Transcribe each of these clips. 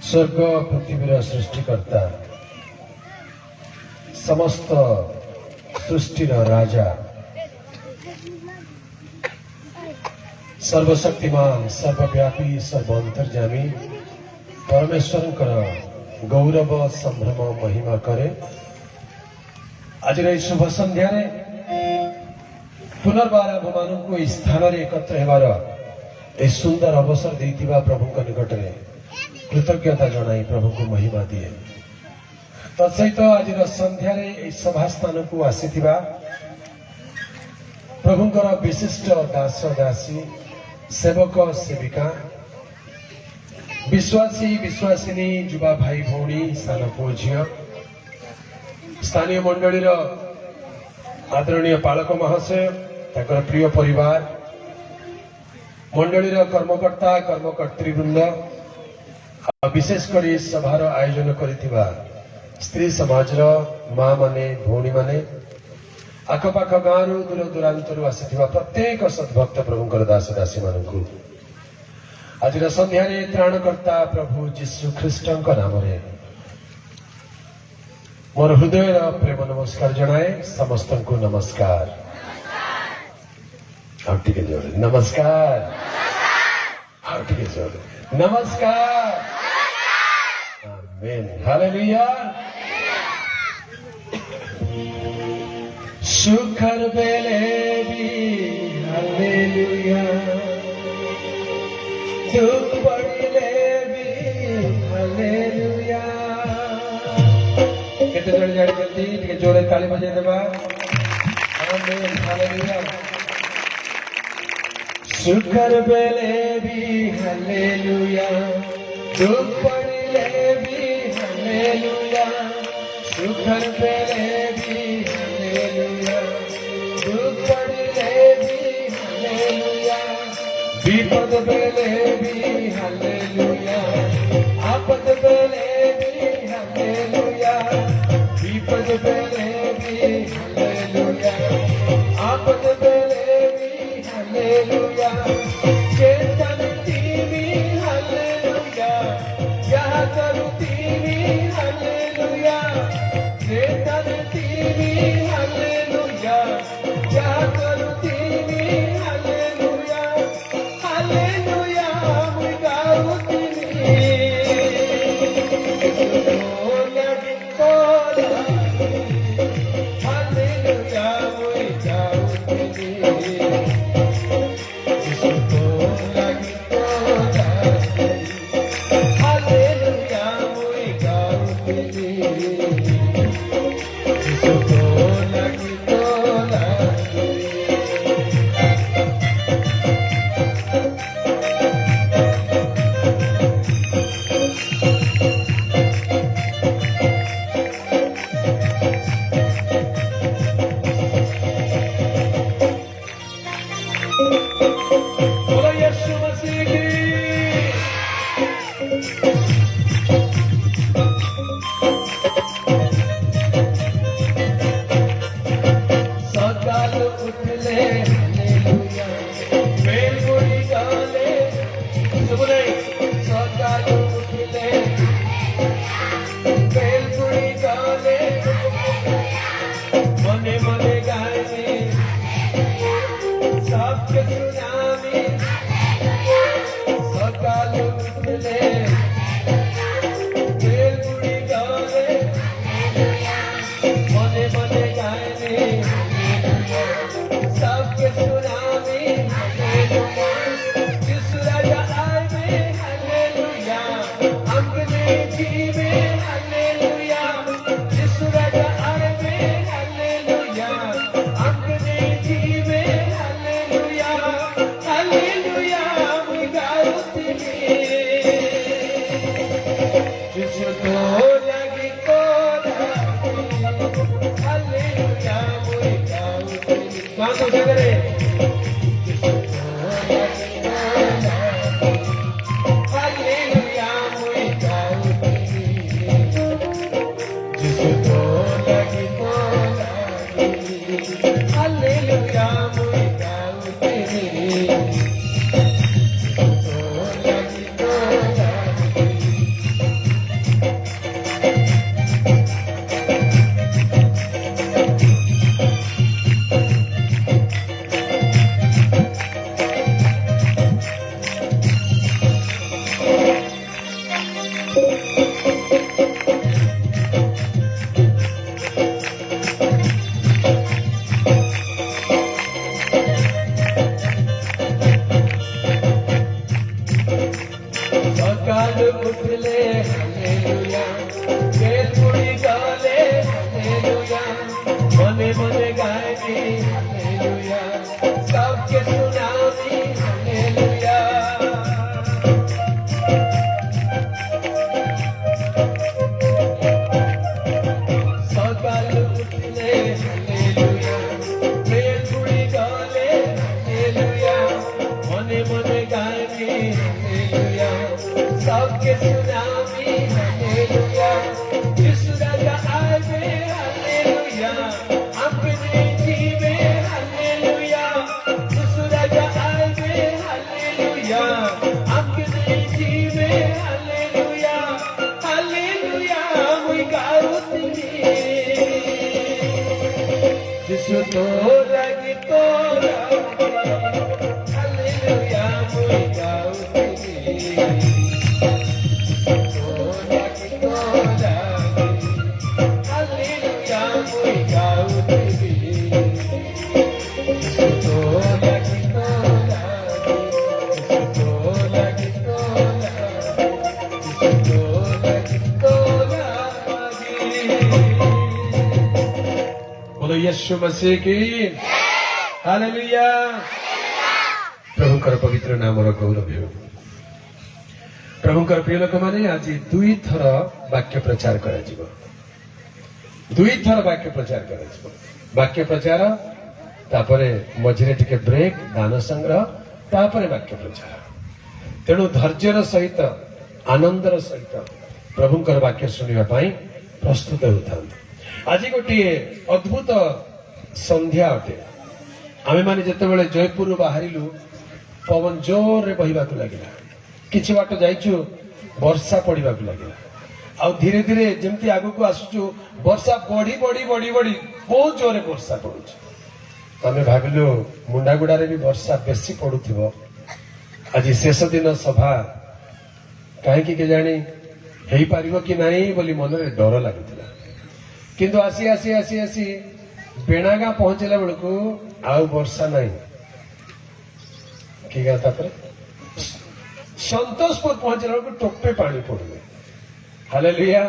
स्वर्ग पृथ्वीर सृष्टिकर्ता समस्त सृष्टिर राजा सर्वशक्तिमान सर्वव्यापी सर्वअंतर्यामी परमेश्वर गौरव संभ्रम महिमा करे। आज शुभ संध्या पुनर्बार आम स्थान एकत्र होवार सुंदर अवसर देइथिबा प्रभु निकट में कृतज्ञता जनाई प्रभु को महिमा दिए। तत्सहित आज संध्या सभा स्थान को आसीथिबा प्रभुंकर विशिष्ट दास दासी सेवक सेविका विश्वासी विश्वासिनी युवा भाई भौणी सान पुओ झियो स्थानीय मंडलीर आदरणीय पालक महाशय ताकर प्रिय परिवार मंडलीर कर्मकर्ता कर्मकर्तृवृंद विशेषकर सभार आयोजन करिथिबा स्त्री समाज माँ माने भौणी माने आखपाख गाँव दूर दूरांतर आसीथिबा प्रत्येक सद्भक्त प्रभुंकर दास दासी मानकु आज संध्या त्राणकर्ता प्रभु जीशु ख्रीष्ट नाम मोर हृदय प्रेम नमस्कार जनाए। समस्त को नमस्कार जोड़े नमस्कार जोड़े नमस्कार। आमीन हालेलुया। सुखर बेले भी हालेलुया दुख पड़िले भी हालेलुया। केते जण जाडी जल्दी टिके जोरे ताली बजाई देबा। आमीन हालेलुया। सुखर बेले भी हालेलुया दुख पड़िले भी हालेलुया सुखर बेले भी हालेलुया दुख पड़िले भी हालेलुया विपद बेले भी हालेलुया आपद बेले भी हालेलुया विपद बेले भी हालेलुया आपद बेले भी हालेलुया चेतन तीवी हालेलुया क्या करूं तीवी हालेलुया चेतन तीवी हालेलुया क्या करूं तीवी हालेलुया हालेलुया मुगाऊ तीवी हालेलुया मुगाऊ तीवी सकाल उठले हालेलुया, बेलपुरी गाले हालेलुया, मने मने गाएगी हालेलुया, सबके सुनावी हालेलुया। सकाल उठले हालेलुया, बेलपुरी गाले हालेलुया, मने मने गाएगी हालेलुया, सबके सुनावी हालेलुया। यीशु राजा आवे हालेलुया, अपने जीवे हालेलुया। यीशु राजा आवे हालेलुया, अपने जीवे हालेलुया। हालेलुया मुई गाउती, यीशु तोरा की तोरा, हालेलुया मुई गाउती। बोलो यीशु मसीह की हालेलुया। प्रभुଙ୍କର ପବିତ୍ର ନାମର ଗୌରବ ହେଉ। ପ୍ରଭୁଙ୍କର ପ୍ରିୟ ଲୋକମାନେ, ଆଜି 2 ଥର ବାକ୍ୟ ପ୍ରଚାର କରାଯିବ। 2 ଥର ବାକ୍ୟ ପ୍ରଚାର କରାଯିବ। ବାକ୍ୟ ପ୍ରଚାର, ତାପରେ ମଝିରେ ଟିକେ ବ୍ରେକ୍, ଦାନ ସଂଗ୍ରହ, ତାପରେ ବାକ୍ୟ ପ୍ରଚାର। ତେଣୁ ଧୈର୍ଯ୍ୟର ସହିତ, ଆନନ୍ଦର ସହିତ ପ୍ରଭୁଙ୍କର ବାକ୍ୟ ଶୁଣିବା ପାଇଁ ପ୍ରସ୍ତୁତ ହେଉଥାନ୍ତୁ। ଆଜି ଗୋଟିଏ ଅଦ୍ଭୁତ ସନ୍ଧ୍ୟା ଅଟେ। ଆମେମାନେ ଯେତେବେଳେ ଜୟପୁରରୁ ବାହାରିଲୁ, ପବନ ଜୋରରେ ବହିବାକୁ ଲାଗିଲା। କିଛି ବାଟ ଯାଇଛୁ, ବର୍ଷା ପଡିବାକୁ ଲାଗିଲା। ଆଉ ଧୀରେ ଧୀରେ ଯେମିତି ଆଗକୁ ଆସୁଛୁ, ବର୍ଷା ବଢି ବଢି ବଢି ବଢି ବହୁତ ଜୋରରେ ବର୍ଷା ପଡୁଛି। ଆମେ ଭାବିଲୁ ମୁଣ୍ଡାଗୁଡାରେ ବି ବର୍ଷା ବେଶୀ ପଡୁଥିବ। ଆଜି ଶେଷ ଦିନ ସଭା, କାହିଁକି କେଜାଣି ହେଇପାରିବ କି ନାହିଁ ବୋଲି ମନରେ ଡର ଲାଗୁଥିଲା। କିନ୍ତୁ ଆସି ଆସି ଆସି ଆସି ବେଣାଗାଁ ପହଞ୍ଚିଲା ବେଳକୁ ଆଉ ବର୍ଷା ନାହିଁ। କି ଗାଁ, ତାପରେ ସନ୍ତୋଷପୁର ପହଞ୍ଚିଲା ବେଳକୁ ଟୋପେ ପାଣି ପଡୁନି। ହାଲେଲୁୟା।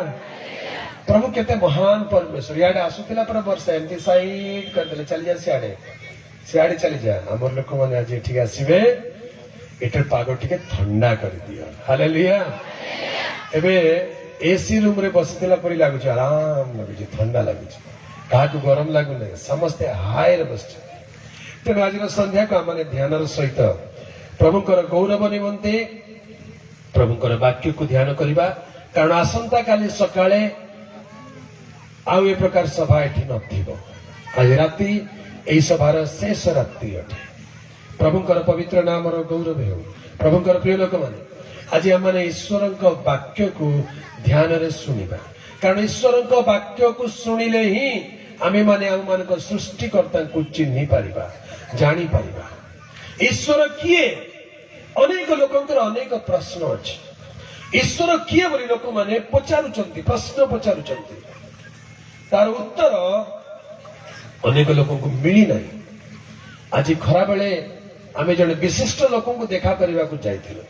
ପ୍ରଭୁ କେତେ ମହାନ ପରମେଶ୍ୱର। ଇଆଡେ ଆସୁଥିଲା ପରେ ବର୍ଷା ଏମିତି ସାଇଡ କରିଦେଲେ, ଚାଲିଯା ସିଆଡେ, ସିଆଡେ ଚାଲିଯା। ଆମର ଲୋକମାନେ ଆଜି ଏଠିକି ଆସିବେ, ଏଠି ପାଗ ଟିକେ ଥଣ୍ଡା କରିଦିଅ। ହାଲେଲୁୟା। ଏବେ ଏସି ରୁମ ରେ ବସିଥିଲା ପରି ଲାଗୁଛି, ଆରାମ ଲାଗୁଛି, ଥଣ୍ଡା ଲାଗୁଛି, କାହାକୁ ଗରମ ଲାଗୁନାହିଁ, ସମସ୍ତେ ହାୟରେ ବସିଛନ୍ତି। ତେଣୁ ଆଜିର ସନ୍ଧ୍ୟାକୁ ଆମେ ଧ୍ୟାନର ସହିତ ପ୍ରଭୁଙ୍କର ଗୌରବ ନିମନ୍ତେ ପ୍ରଭୁଙ୍କର ବାକ୍ୟକୁ ଧ୍ୟାନ କରିବା। କାରଣ ଆସନ୍ତା କାଲି ସକାଳେ ଆଉ ଏ ପ୍ରକାର ସଭା ଏଠି ନଥିବ। ଆଜି ରାତି ଏହି ସଭାର ଶେଷ ରାତ୍ରି ଅଟେ। ପ୍ରଭୁଙ୍କର ପବିତ୍ର ନାମର ଗୌରବ ହେଉ। ପ୍ରଭୁଙ୍କର ପ୍ରିୟ ଲୋକମାନେ, ଆଜି ଆମମାନେ ଈଶ୍ୱରଙ୍କ ବାକ୍ୟକୁ ଧ୍ୟାନରେ ଶୁଣିବା। କାରଣ ଈଶ୍ୱରଙ୍କ ବାକ୍ୟକୁ ଶୁଣିଲେ ହିଁ ଆମେମାନେ ଆମମାନଙ୍କ ସୃଷ୍ଟିକର୍ତ୍ତାଙ୍କୁ ଚିହ୍ନି ପାରିବା, ଜାଣିପାରିବା। ଈଶ୍ୱର କିଏ? ଅନେକ ଲୋକଙ୍କର ଅନେକ ପ୍ରଶ୍ନ ଅଛି। ଈଶ୍ୱର କିଏ ବୋଲି ଲୋକମାନେ ପଚାରୁଛନ୍ତି, ପ୍ରଶ୍ନ ପଚାରୁଛନ୍ତି। ତାର ଉତ୍ତର ଅନେକ ଲୋକଙ୍କୁ ମିଳିନାହିଁ। ଆଜି ଖରାବେଳେ ଆମେ ଜଣେ ବିଶିଷ୍ଟ ଲୋକଙ୍କୁ ଦେଖା କରିବାକୁ ଯାଇଥିଲୁ।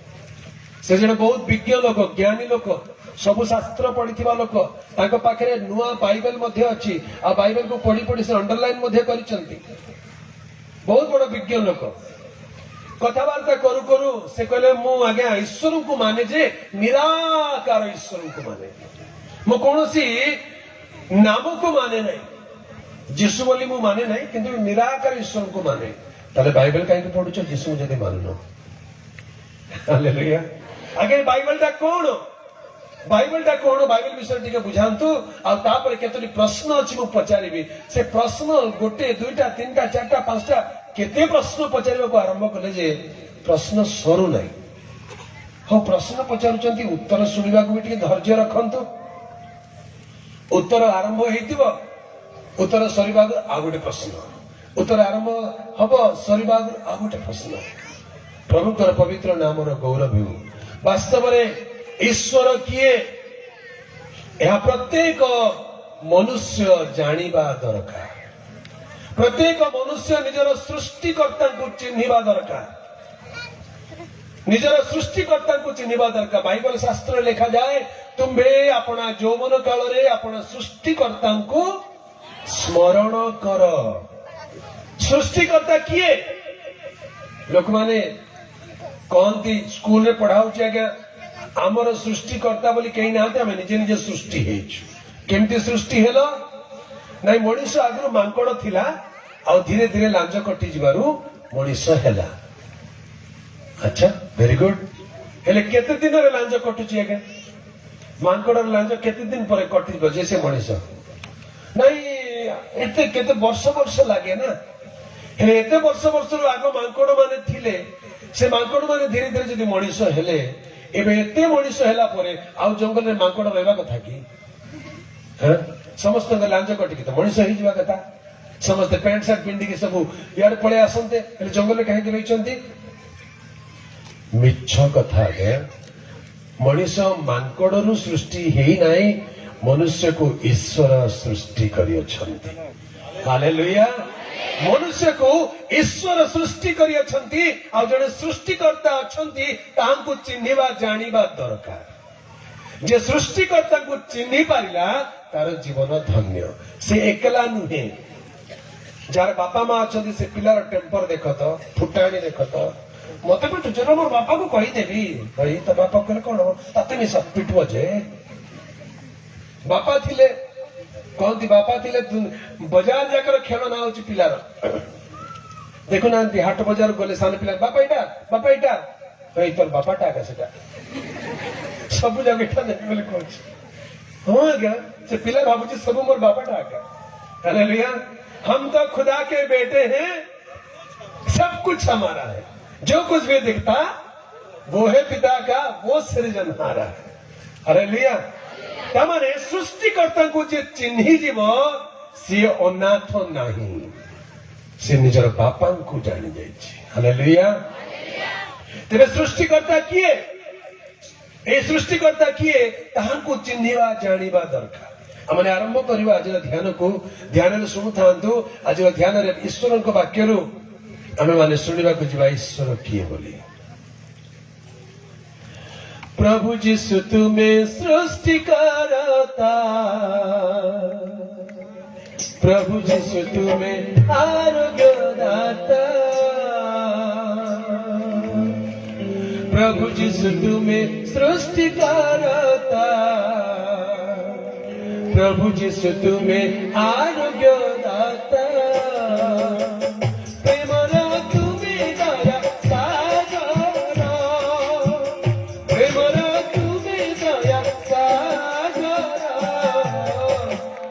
ସେ ଜଣେ ବହୁତ ବିଜ୍ଞ ଲୋକ, ଜ୍ଞାନୀ ଲୋକ, ସବୁ ଶାସ୍ତ୍ର ପଢିଥିବା ଲୋକ। ତାଙ୍କ ପାଖରେ ନୂଆ ବାଇବେଲ ମଧ୍ୟ ଅଛି। ଆଉ ବାଇବେଲକୁ ପଢି ପଢି ସେ ଅଣ୍ଡରଲାଇନ ମଧ୍ୟ କରିଛନ୍ତି। ବହୁତ ବଡ ବିଜ୍ଞ ଲୋକ। କଥାବାର୍ତ୍ତା କରୁ କରୁ ସେ କହିଲେ, ମୁଁ ଆଜ୍ଞା ଈଶ୍ୱରଙ୍କୁ ମାନେ ଯେ ନିରାକାର ଈଶ୍ୱରଙ୍କୁ ମାନେ, ମୁଁ କୌଣସି ନାମକୁ ମାନେ ନାହିଁ। ଯୀଶୁ ବୋଲି ମୁଁ ମାନେ ନାହିଁ, କିନ୍ତୁ ନିରାକାର ଈଶ୍ୱରଙ୍କୁ ମାନେ। ତାହେଲେ ବାଇବେଲ କାହିଁକି ପଢୁଛ ଯୀଶୁଙ୍କୁ ଯଦି ମାନୁନ? ହାଲେଲୁୟା। ଆଜ୍ଞା ବାଇବେଲଟା କଣ? ବାଇବେଲଟା କଣ? ବାଇବେଲ ବିଷୟରେ ଟିକେ ବୁଝାନ୍ତୁ। ଆଉ ତାପରେ କେତୋଟି ପ୍ରଶ୍ନ ଅଛି ମୁଁ ପଚାରିବି। ସେ ପ୍ରଶ୍ନ ଗୋଟେ, ଦୁଇଟା, ତିନିଟା, ଚାରିଟା, ପାଞ୍ଚଟା, କେତେ ପ୍ରଶ୍ନ ପଚାରିବାକୁ ଆରମ୍ଭ କଲେ ଯେ ପ୍ରଶ୍ନ ସରୁନାହିଁ। ହଉ, ପ୍ରଶ୍ନ ପଚାରୁଛନ୍ତି, ଉତ୍ତର ଶୁଣିବାକୁ ବି ଟିକେ ଧୈର୍ଯ୍ୟ ରଖନ୍ତୁ। ଉତ୍ତର ଆରମ୍ଭ ହେଇଥିବ, ଉତ୍ତର ସରିବା ଆଗରୁ ଆଉ ଗୋଟେ ପ୍ରଶ୍ନ, ଉତ୍ତର ଆରମ୍ଭ ହବ, ସରିବା ଆଗରୁ ଆଉ ଗୋଟେ ପ୍ରଶ୍ନ। ପ୍ରଭୁଙ୍କର ପବିତ୍ର ନାମର ଗୌରବ ହେଉ। ବାସ୍ତବରେ ईश्वर किए यह प्रत्येक मनुष्य जानिबा दरकार। प्रत्येक मनुष्य निजर सृष्टिकर्ता को चिन्हिबा दरकार। निजर सृष्टिकर्ता को चिन्हिबा दरकार। बाइबल शास्त्र लिखा जाए तुम्भे अपना यौवन काल रे अपना सृष्टिकर्ता को स्मरण कर। सृष्टिकर्ता किए लोक माने कहती स्कूल रे पढ़ाऊ आज्ञा आमर सृष्टिकर्ता बोली कहीं ना आम निजे निजे सृष्टि केमती सृष्टि हेलो नाई मनीष आगु मांकड़ थिला आ धीरे धीरे लांज कटि जिबारु मनीष हेला। अच्छा वेरी गुड हेले केते दिन रे लांज कटुची आगे मांकड़ लांज केते दिन पर कटि जे से मनीष नाई एते केते वर्ष वर्ष लागे ना हेले एते वर्ष वर्ष आग मांकड़ माने थिले से मांकड़ माने धीरे धीरे जदि मनीष हेले एबे एते मनीष हेला परे आउ जंगल रे मांकड़ रहबा कथा की समस्त लांज कटिकी तो मनीष ही जावा कथा। समस्त पैंट सार्ट पिंडिकी सब यार पळे आसंते हेले जंगल रे काहे रहिचंती मिछ कथा गे मनीष मांकड़रू सृष्टि हेई नाही मनुष्य को ईश्वर सृष्टि करियछंती। हालेलुया। मनुष्य को ईश्वर सृष्टि करियछंती आ जने सृष्टिकर्ता अछंती तांको चिन्हिबा जानिबा दरकार। जे सृष्टिकर्ता को चिन्हि पारिला तार जीवन धन्य। से एकला नुहे जार बापा माँ अच्छे से पिलार टेम्पर देख तो फुटाणी देख तो मत पिटु जरा मोर बापा को कहीदेवी भाई तो बापा कहले कौन ताते मिसा पिटुव जे बापा थिले कहती बापा थिले बाजार जाकर खेल ना होची पिलार देखु ना हाट बाजार गले सान पिला बापा इटा भाई तोर बापा टाका सेटा सब जगह नहीं बोले कहूँ हाँ आज्ञा से पिला भावुची सब मोर बापा टाका। हालेलुया। हम तो खुदा के बेटे हैं सब कुछ हमारा है जो कुछ भी दिखता वो है पिता का वो सृजनहारा है। हालेलुया। तमाने सृष्टिकर्ता को जे चिन्हि जीव सी अनाथ नहीं से निजर बापा को जानी जाइछि। हालेलुया। तेरे सृष्टिकर्ता किए ए सृष्टिकर्ता किए ताहांको चिन्हिबा जानिबा दरकार। आमने आरंभ करिबा आज ध्यान को ध्यान रे सुनु थांतु आज ध्यान रे ईश्वर को वाक्य रु आमे माने सुनिबा को जीवा ईश्वर किए बोली। प्रभु यीशु तुम्हें सृष्टिकर्ता प्रभु यीशु तुम्हें आरोग्यदाता प्रभु यीशु तुम्हें सृष्टिकर्ता प्रभु यीशु तुम्हें आरोग्यदाता प्रेमरा तुम्हें दया सागर प्रेमरा तुम्हें दया सागर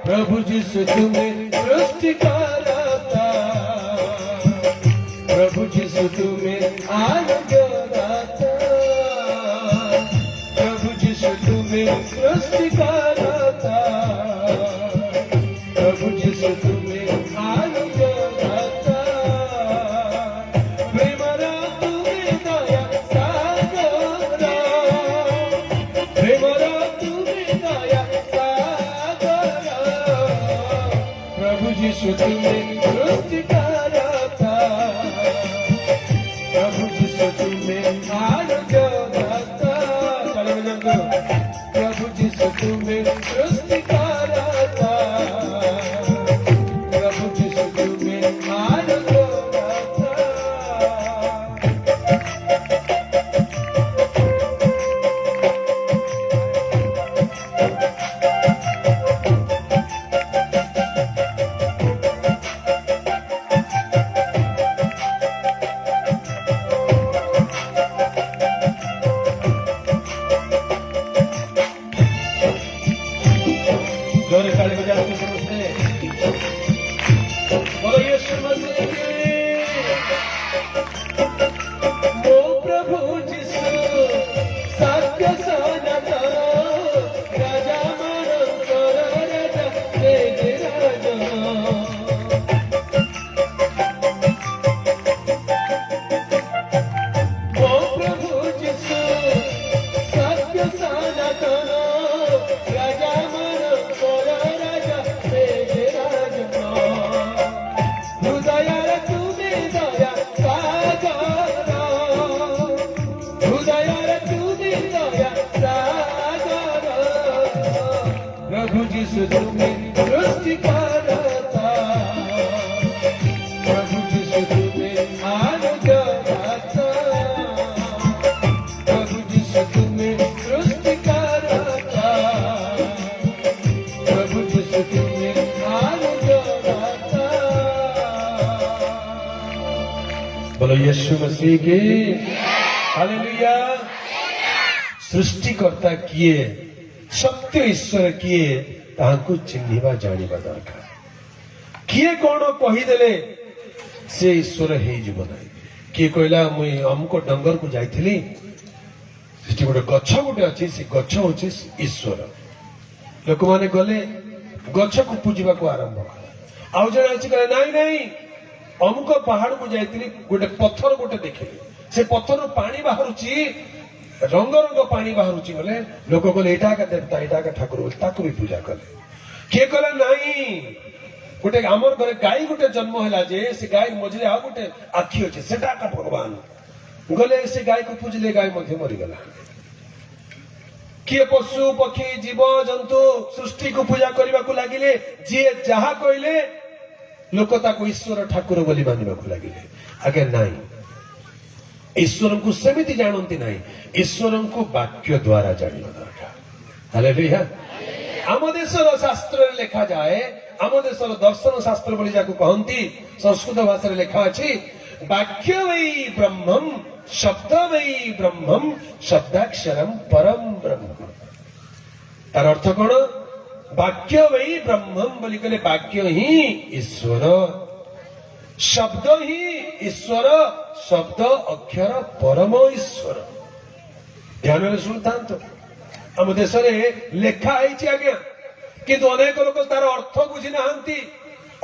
प्रभु यीशु तुम्हें सृष्टिकर्ता प्रभु यीशु तुम्हें आरोग्यदाता प्रभु यीशु तुम्हें सृष्टिकर्ता प्रभु यीशु तुम्हें आरोग्यदाता प्रेमरा तुम्हें दया सागर प्रेमरा तुम्हें दया सागर प्रभु यीशु तुम्हें सृष्टिकर्ता प्रभु यीशु तुम्हें आरोग्यदाता प्रभु यीशु तुम्हें सृष्टिकर्ता प्रभु यीशु तुम्हें आरोग्यदाता जोरे ताली बजा के समझते बोलो यीशु मसीह की ओ प्रभु यीशु सत्य सनातन राजा मनंतर राजा तेज राजा ओ प्रभु यीशु सत्य सनातन राजा मन पर राजा तेजे राजन हृदय तुमे दया सागर हृदय तुमे दया सागर प्रभु जिसु तुमे सृष्टि करता प्रभु जिसु तुमे आनंद दाता प्रभु जिसु तुमे सृष्टि करता प्रभु जिसु तुमे आनंद दाता बोलो यीशु मसीह की हालेलुया सृष्टिकर्ता किए सत्य ईश्वर किए ताहाकु चिन्हिबा जानिबा दरकार किए कौन कहीदेले से ईश्वर हो ना किए कहला मुई अमुक डंगर को जाइथिली सेठी गोटे गछ गोटे अच्छी से गछ हूँ ईश्वर लोक मैंने गले गछ को पूजा को आरंभ कला आउ जन अच्छी कहले नाई नाई अमुक पहाड़ को जाइथिली गोटे पत्थर गोटे देखिली से पत्थर पानी बाहरुची रंग रंग पानी बाहरुची बोले लोक कहले एटा का देवता एटा का ठाकुर बोले ताकू भी पूजा कले किए कहला नाई गोटे आमर घरे गाई गोटे जन्म है जे से गाई मझे आ गोटे आखि अच्छे सेटा का भगवान गले से गाय को पूजले गाय मध्य मरीगला किए पशु पक्षी जीव जंतु सृष्टि को पूजा करने को लगिले जी जहा कहले लोक ताको ईश्वर ठाकुर बोली मानिबा को लगिले आगे नाई ईश्वर को सेमिति जानती ना ईश्वर को वाक्य द्वारा जानवा दरकार हालेलुया आम देशर शास्त्र लिखा जाए आम देशर दर्शन शास्त्र बोली जाको कहती संस्कृत भाषा लिखा अच्छी वाक्य वै ब्रह्मम शब्द वै ब्रह्मम शब्दाक्षरम परम ब्रह्म तार अर्थ कौन वाक्य वै ब्रह्मम बोली कहले वाक्य ही ईश्वर शब्द ही ईश्वर शब्द अक्षर परम ईश्वर ध्यान शुणुता आम देश में लेखा है आज्ञा किंतु अनेक लोक तार अर्थ बुझी ना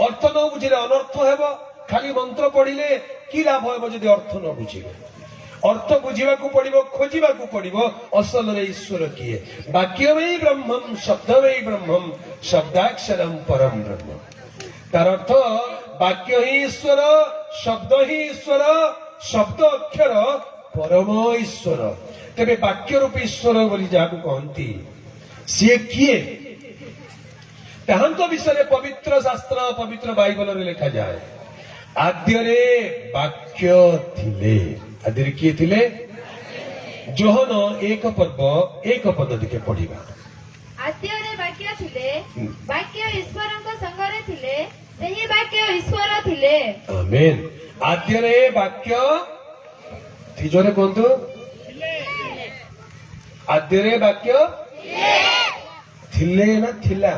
अर्थ न बुझे अनर्थ हेब खाली मंत्र पढ़िले कि लाभ हेब जदि अर्थ न बुझे अर्थ बुझा पड़ो खोजा पड़ो असल ईश्वर किए वाक्य वै ब्रह्मम शब्द वै ब्रह्मम शब्दाक्षरम परम ब्रह्म तार अर्थ वाक्य ही ईश्वर शब्द ही ईश्वर शब्द अक्षर परम ईश्वर तेरे वाक्य रूप ईश्वर बोली जहाँ कहती सी किए ताहांको विषय पवित्र शास्त्र पवित्र बाइबल रे लिखा जाए आद्य वाक्य थिले आद्य किए थिले जोहन एक पर्व एक पद दिखे पढ़िबा आद्य वाक्य थिले वाक्य ईश्वरଙ୍କ संगरे थिले सेही वाक्य ईश्वर थिले आमेन आद्य वाक्य जोरे कहतु आद्य वाक्य थिले ना थिला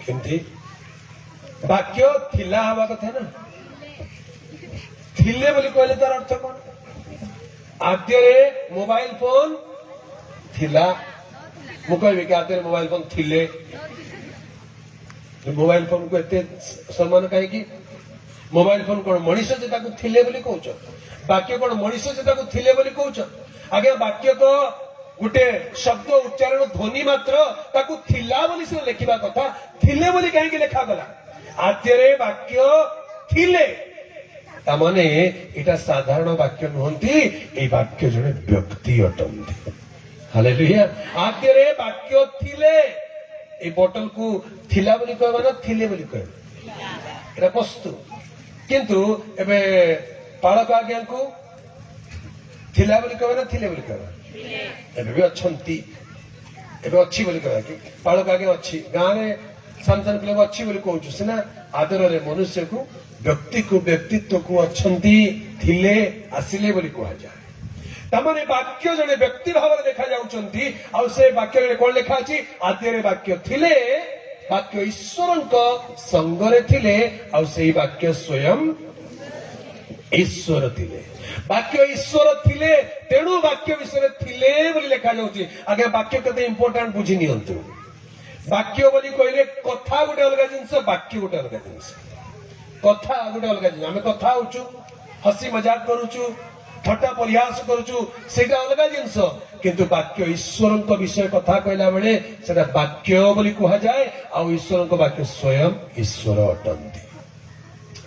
केमती वाक्य थिला हवा कथा ना थिले बोली कहले तार अर्थ कौन आद्य मोबाइल फोन थिला मु कहबी कि आद्य मोबाइल फोन थिले मोबाइल फोन को एते सम्मान कहीं मोबाइल फोन कौन मनीष जे ताकू थिले बोली कहउछ वाक्य कौन मनीष जे ताकू थिले बोली कहउछ आगे वाक्य तो गोटे शब्द उच्चारण ध्वनि मात्र ताकू थिला बोली से लिखिबा कथा थिले बोली कहीं लिखा गला आद्य वाक्य थिले तामाने इटा साधारण वाक्य नुहंती ए वाक्य जने व्यक्ति अटंती हालेलुया आद्य वाक्य थिले ए बोतल को थिला बोली कहबा ना थिले बोली कहबा एटा वस्तु किंतु एबे पालक आज्ञा को थिला बोली कहबा ना थिले बोली कहबा एबे भी अछंती एबे अच्छी बोली कहबा कि पालक आज्ञा अच्छी गां रे सामसान पिले अच्छी बोली कहउछु सिना आदर रे मनुष्य को व्यक्तित्व को अच्छंती थिले आसिले बोली कहा जाए तमने वाक्य जने व्यक्ति भाव देखा जाउचंती आ से वाक्य रे कोन लिखा अछि आद्य रे वाक्य थिले वाक्य ईश्वरଙ୍କ संगरे थिले आ सेही वाक्य स्वयं ईश्वर थिले वाक्य ईश्वर थिले तेणु वाक्य विषय थिले बोली लिखा जाउची आगे वाक्य केते इंपोर्टेंट बुझी नियंतु वाक्य बोली कहले कथा गोटे अलग जिंस वाक्य गोटे अलग जिंस कथा गोटे अलग जिंस आमे कथा होचु हसी मजाक करूचु ଥଟ୍ଟା ପରିହାସ କରୁଛୁ ସେଇଟା ଅଲଗା ଜିନିଷ, କିନ୍ତୁ ବାକ୍ୟ ଈଶ୍ୱରଙ୍କ ବିଷୟ କଥା କହିଲା ବେଳେ ସେଟା ବାକ୍ୟ ବୋଲି କୁହାଯାଏ, ଆଉ ଈଶ୍ୱରଙ୍କ ବାକ୍ୟ ସ୍ୱୟଂ ଈଶ୍ୱର ଅଟନ୍ତି।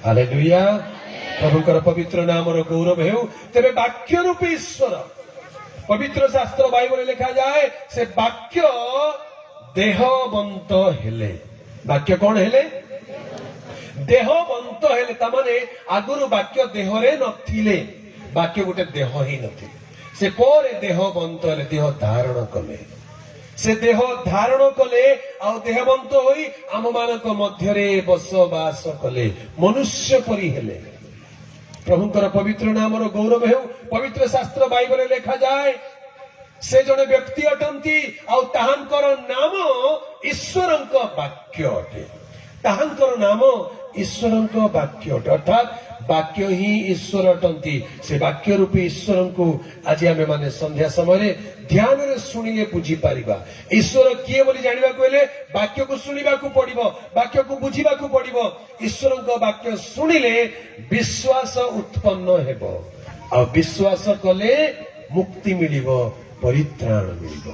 ହାଲେଲୁୟା, ପ୍ରଭୁଙ୍କର ପବିତ୍ର ନାମର ଗୌରବ ହେଉ। ତେବେ ବାକ୍ୟ ରୂପୀ ଈଶ୍ୱର, ପବିତ୍ର ଶାସ୍ତ୍ର ବାଇବଲରେ ଲେଖାଯାଏ ସେ ବାକ୍ୟ ଦେହବନ୍ତ ହେଲେ। ବାକ୍ୟ କଣ ହେଲେ? ଦେହବନ୍ତ ହେଲେ। ତାମାନେ ଆଗରୁ ବାକ୍ୟ ଦେହରେ ନଥିଲେ, ବାକ୍ୟ ଗୋଟେ ଦେହ ହିଁ ନଥିଲେ, ସେ ପରେ ଦେହବନ୍ତ ହେଲେ, ଦେହ ଧାରଣ କଲେ। ସେ ଦେହ ଧାରଣ କଲେ ଆଉ ଦେହବନ୍ତ ହୋଇ ଆମମାନଙ୍କ ମଧ୍ୟରେ ବସବାସ କଲେ, ମନୁଷ୍ୟ ପରି ହେଲେ। ପ୍ରଭୁଙ୍କର ପବିତ୍ର ନାମର ଗୌରବ ହେଉ। ପବିତ୍ର ଶାସ୍ତ୍ର ବାଇବଲରେ ଲେଖାଯାଏ ସେ ଜଣେ ବ୍ୟକ୍ତି ଅଟନ୍ତି ଆଉ ତାହାଙ୍କର ନାମ ଈଶ୍ୱରଙ୍କ ବାକ୍ୟ ଅଟେ। ତାହାଙ୍କର ନାମ ଈଶ୍ୱରଙ୍କ ବାକ୍ୟ ଅଟେ, ଅର୍ଥାତ୍ ବାକ୍ୟ ହିଁ ଈଶ୍ୱର ଅଟନ୍ତି। ସେ ବାକ୍ୟ ରୂପୀ ଈଶ୍ୱରଙ୍କୁ ଆଜି ଆମେ ମାନେ ସନ୍ଧ୍ୟା ସମୟରେ ଧ୍ୟାନରେ ଶୁଣିଲେ ବୁଝିପାରିବା। ଈଶ୍ୱର କିଏ ବୋଲି ଜାଣିବାକୁ ହେଲେ ବାକ୍ୟକୁ ଶୁଣିବାକୁ ପଡିବ, ବାକ୍ୟକୁ ବୁଝିବାକୁ ପଡିବ। ଈଶ୍ୱରଙ୍କ ବାକ୍ୟ ଶୁଣିଲେ ବିଶ୍ୱାସ ଉତ୍ପନ୍ନ ହେବ, ଆଉ ବିଶ୍ୱାସ କଲେ ମୁକ୍ତି ମିଳିବ, ପରିତ୍ରାଣ ମିଳିବ।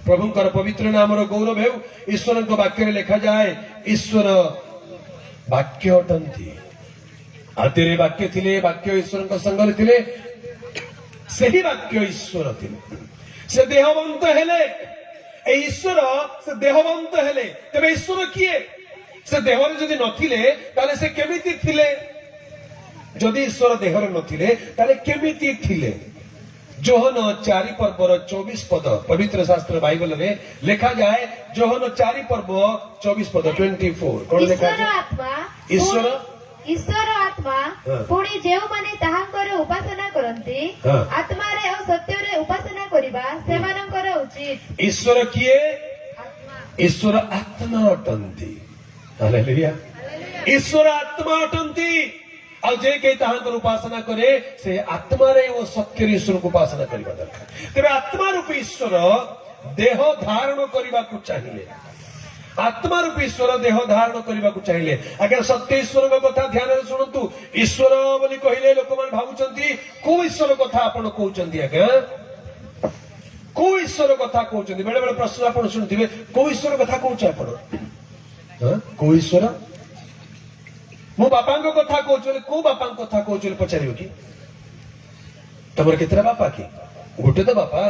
ପ୍ରଭୁଙ୍କର ପବିତ୍ର ନାମର ଗୌରବ ହେଉ। ଈଶ୍ୱରଙ୍କ ବାକ୍ୟରେ ଲେଖାଯାଏ ଈଶ୍ୱର ବାକ୍ୟ ଅଟନ୍ତି। ଆଦିରେ ବାକ୍ୟ ଥିଲେ, ବାକ୍ୟ ଈଶ୍ୱରଙ୍କ ସଙ୍ଗରେ ଥିଲେ, ସେହି ବାକ୍ୟ ଈଶ୍ୱର ଥିଲେ। ସେ ଦେହବନ୍ତ ହେଲେ, ଏ ଈଶ୍ୱର ସେ ଦେହବନ୍ତ ହେଲେ। ତେବେ ଈଶ୍ୱର କିଏ? ସେ ଦେହରେ ଯଦି ନଥିଲେ ତାହେଲେ ସେ କେମିତି ଥିଲେ? ଯଦି ଈଶ୍ୱର ଦେହରେ ନଥିଲେ ତାହେଲେ କେମିତି ଥିଲେ? ଯୋହନ 4 ପର୍ବର 24 ପଦ ପବିତ୍ର ଶାସ୍ତ୍ର ବାଇବଲରେ ଲେଖାଯାଏ। ଯୋହନ 4 ପର୍ବ 24 ପଦ 24 କଣ ଲେଖାଯାଏ? ଈଶ୍ୱର ଆତ୍ମା ପୁଣି ଯେଉଁମାନେ ତାହାଙ୍କର ଉପାସନା କରନ୍ତି ଆତ୍ମାରେ ଓ ସତ୍ୟରେ ଉପାସନା କରିବା ସେମାନଙ୍କର ଉଚିତ। ଈଶ୍ୱର କିଏ? ଈଶ୍ୱର ଆତ୍ମା ଅଟନ୍ତି। ହାଲେଲୁୟା। ଈଶ୍ୱର ଆତ୍ମା ଅଟନ୍ତି, ଆଉ ଯେ କେହି ତାହାଙ୍କର ଉପାସନା କରେ ସେ ଆତ୍ମାରେ ଓ ସତ୍ୟରେ ଈଶ୍ୱରଙ୍କୁ ଉପାସନା କରିବା ଦରକାର। ତେବେ ଆତ୍ମା ରୂପୀ ଈଶ୍ୱର ଦେହ ଧାରଣ କରିବାକୁ ଚାହିଁଲେ, ଆତ୍ମା ରୂପୀ ଈଶ୍ୱର ଦେହ ଧାରଣ କରିବାକୁ ଚାହିଁଲେ। ଆଜ୍ଞା ସତ୍ୟ ଈଶ୍ୱରଙ୍କ କଥା ଧ୍ୟାନରେ ଶୁଣନ୍ତୁ। ଈଶ୍ୱର ବୋଲି କହିଲେ ଲୋକମାନେ ଭାବୁଛନ୍ତି କୋଉ ଈଶ୍ୱର କଥା ଆପଣ କହୁଛନ୍ତି? ଆଜ୍ଞା କୋଉ ଈଶ୍ୱର କଥା କହୁଛନ୍ତି? ବେଳେ ବେଳେ ପ୍ରଶ୍ନ ଆପଣ ଶୁଣିଥିବେ, କୋଉ ଈଶ୍ୱର କଥା କହୁଛ ଆପଣ? କୋଉ ଈଶ୍ୱର? ମୋ ବାପାଙ୍କ କଥା କହୁଛୁ, କୋଉ ବାପାଙ୍କ କଥା କହୁଛୁ ପଚାରିବ କି? ତମର କେତେଟା ବାପା କି? ଗୋଟେ ତ ବାପା।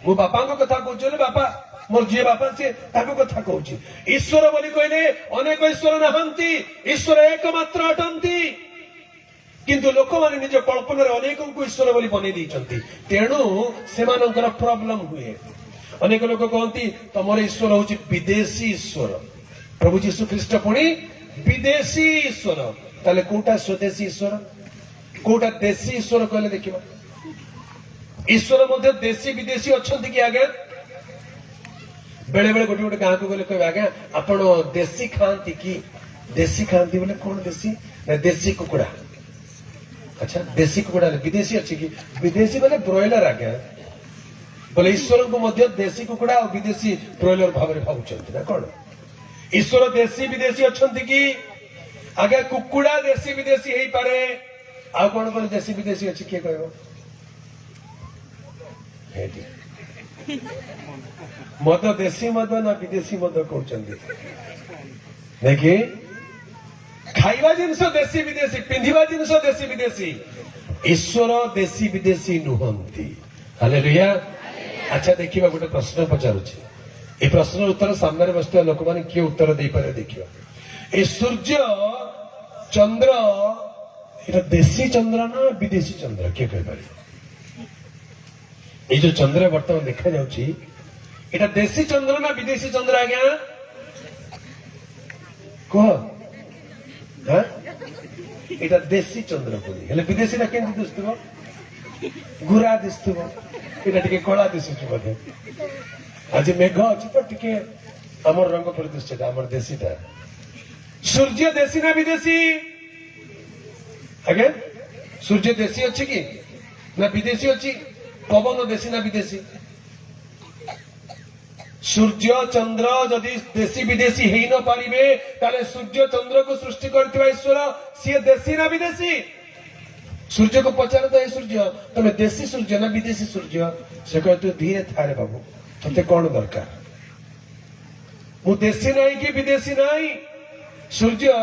ମୋ ବାପାଙ୍କ କଥା କହୁଛୁ, ବାପା ମୋର ଯିଏ ବାପା ସିଏ ତାଙ୍କ କଥା କହୁଛି। ଈଶ୍ୱର ବୋଲି କହିଲେ ଅନେକ ଈଶ୍ୱର ନାହାନ୍ତି, ଈଶ୍ୱର ଏକମାତ୍ର ଅଟନ୍ତି। କିନ୍ତୁ ଲୋକମାନେ ନିଜ କଳ୍ପନାରେ ଅନେକଙ୍କୁ ଈଶ୍ୱର ବୋଲି ବନେଇ ଦେଇଛନ୍ତି, ତେଣୁ ସେମାନଙ୍କର ପ୍ରୋବ୍ଲେମ ହୁଏ। ଅନେକ ଲୋକ କହନ୍ତି ତମର ଈଶ୍ୱର ହଉଛି ବିଦେଶୀ ଈଶ୍ୱର, ପ୍ରଭୁ ଯୀଶୁ ଖ୍ରୀଷ୍ଟ ପୁଣି ବିଦେଶୀ ଈଶ୍ୱର। ତାହେଲେ କୋଉଟା ସ୍ୱଦେଶୀ ଈଶ୍ୱର, କୋଉଟା ଦେଶୀ ଈଶ୍ୱର କହିଲେ ଦେଖିବା। ଈଶ୍ୱର ମଧ୍ୟ ଦେଶୀ ବିଦେଶୀ ଅଛନ୍ତି କି? ଆଜ୍ଞା ବେଳେ ବେଳେ ଗୋଟେ ଗୋଟେ ଗାଁକୁ ଗଲେ କହିବେ ଆଜ୍ଞା ଆପଣ ଦେଶୀ ଖାଆନ୍ତି କି? ଦେଶୀ ଖାଆନ୍ତି ବୋଲେ କଣ ଦେଶୀ? ନା ଦେଶୀ କୁକୁଡ଼ା। ଆଚ୍ଛା ଦେଶୀ କୁକୁଡ଼ା ବିଦେଶୀ ଅଛି କି? ବିଦେଶୀ ମାନେ ବ୍ରଏଲର। ଆଜ୍ଞା ବୋଲେ ଈଶ୍ୱରଙ୍କୁ ମଧ୍ୟ ଦେଶୀ କୁକୁଡ଼ା ଆଉ ବିଦେଶୀ ବ୍ରଏଲର ଭାବରେ ଭାବୁଛନ୍ତି ନା କଣ? ଈଶ୍ୱର ଦେଶୀ ବିଦେଶୀ ଅଛନ୍ତି କି? ଆଜ୍ଞା କୁକୁଡ଼ା ଦେଶୀ ବିଦେଶୀ ହେଇପାରେ, ଆଉ କଣ କଣ ଦେଶୀ ବିଦେଶୀ ଅଛି କିଏ କହିବ? ମଦ ଦେଶୀ ମଦ ନା ବିଦେଶୀ ମଦ କହୁଛନ୍ତି? ଦେଖି ଖାଇବା ଜିନିଷ ଦେଶୀ ବିଦେଶୀ, ପିନ୍ଧିବା ଜିନିଷ ଦେଶୀ ବିଦେଶୀ, ଈଶ୍ୱର ଦେଶୀ ବିଦେଶୀ ନୁହନ୍ତି। ହାଲେଲୁୟା। ଆଚ୍ଛା ଦେଖିବା, ଗୋଟେ ପ୍ରଶ୍ନ ପଚାରୁଛି, ଏ ପ୍ରଶ୍ନର ଉତ୍ତର ସାମ୍ନାରେ ବସିଥିବା ଲୋକମାନେ କିଏ ଉତ୍ତର ଦେଇପାରିବେ ଦେଖିବା। ଏ ସୂର୍ଯ୍ୟ ଚନ୍ଦ୍ର এটা দেশী চন্দ্র না বিদেশী চন্দ্র কিଏ କହିପାରିବ? এই ଯୋଉ ଚନ୍ଦ୍ର ବର୍ତ୍ତମାନ ଦେଖାଯାଉଛି এটা ଦେଶୀ ଚନ୍ଦ୍ର ନା ବିଦେଶୀ ଚନ୍ଦ୍ର? ଆଜ୍ଞା କୁହ। এটা ଦେଶୀ ଚନ୍ଦ୍ର ବୋଲି, ହେଲେ ବିଦେଶୀଟା କେମିତି ଦିଶୁଥିବ? ଗୁରା ଦିଶୁଥିବ, এটা ଟିକେ କଳା ଦିଶୁଛି ବୋଧେ। ଆଜି ମେଘ ଅଛି ତ ଟିକେ ଆମର ରଙ୍ଗ ପରି ଦିଶୁଛି ଆମର ଦେଶୀଟା। ସୂର୍ଯ୍ୟ ଦେଶୀ ନା ବିଦେଶୀ? ଆଜ୍ଞା ସୂର୍ଯ୍ୟ ଦେଶୀ ଅଛି କି ନା ବିଦେଶୀ ଅଛି? ପବନ ଦେଶୀ ନା ବିଦେଶୀ? ସୂର୍ଯ୍ୟ ଚନ୍ଦ୍ର ଯଦି ଦେଶୀ ବିଦେଶୀ ହେଇ ନ ପାରିବେ ତାହେଲେ ସୂର୍ଯ୍ୟ ଚନ୍ଦ୍ରକୁ ସୃଷ୍ଟି କରିଥିବା ଈଶ୍ୱର ସିଏ ଦେଶୀ ନା ବିଦେଶୀ? सूर्य को पचार तो सूर्य तुम्हें देशी सूर्य ना विदेशी सूर्य से कहे तू धीरे थारे बाबू ते कौन दरकार मु देशी नहीं कि विदेशी नहीं सूर्य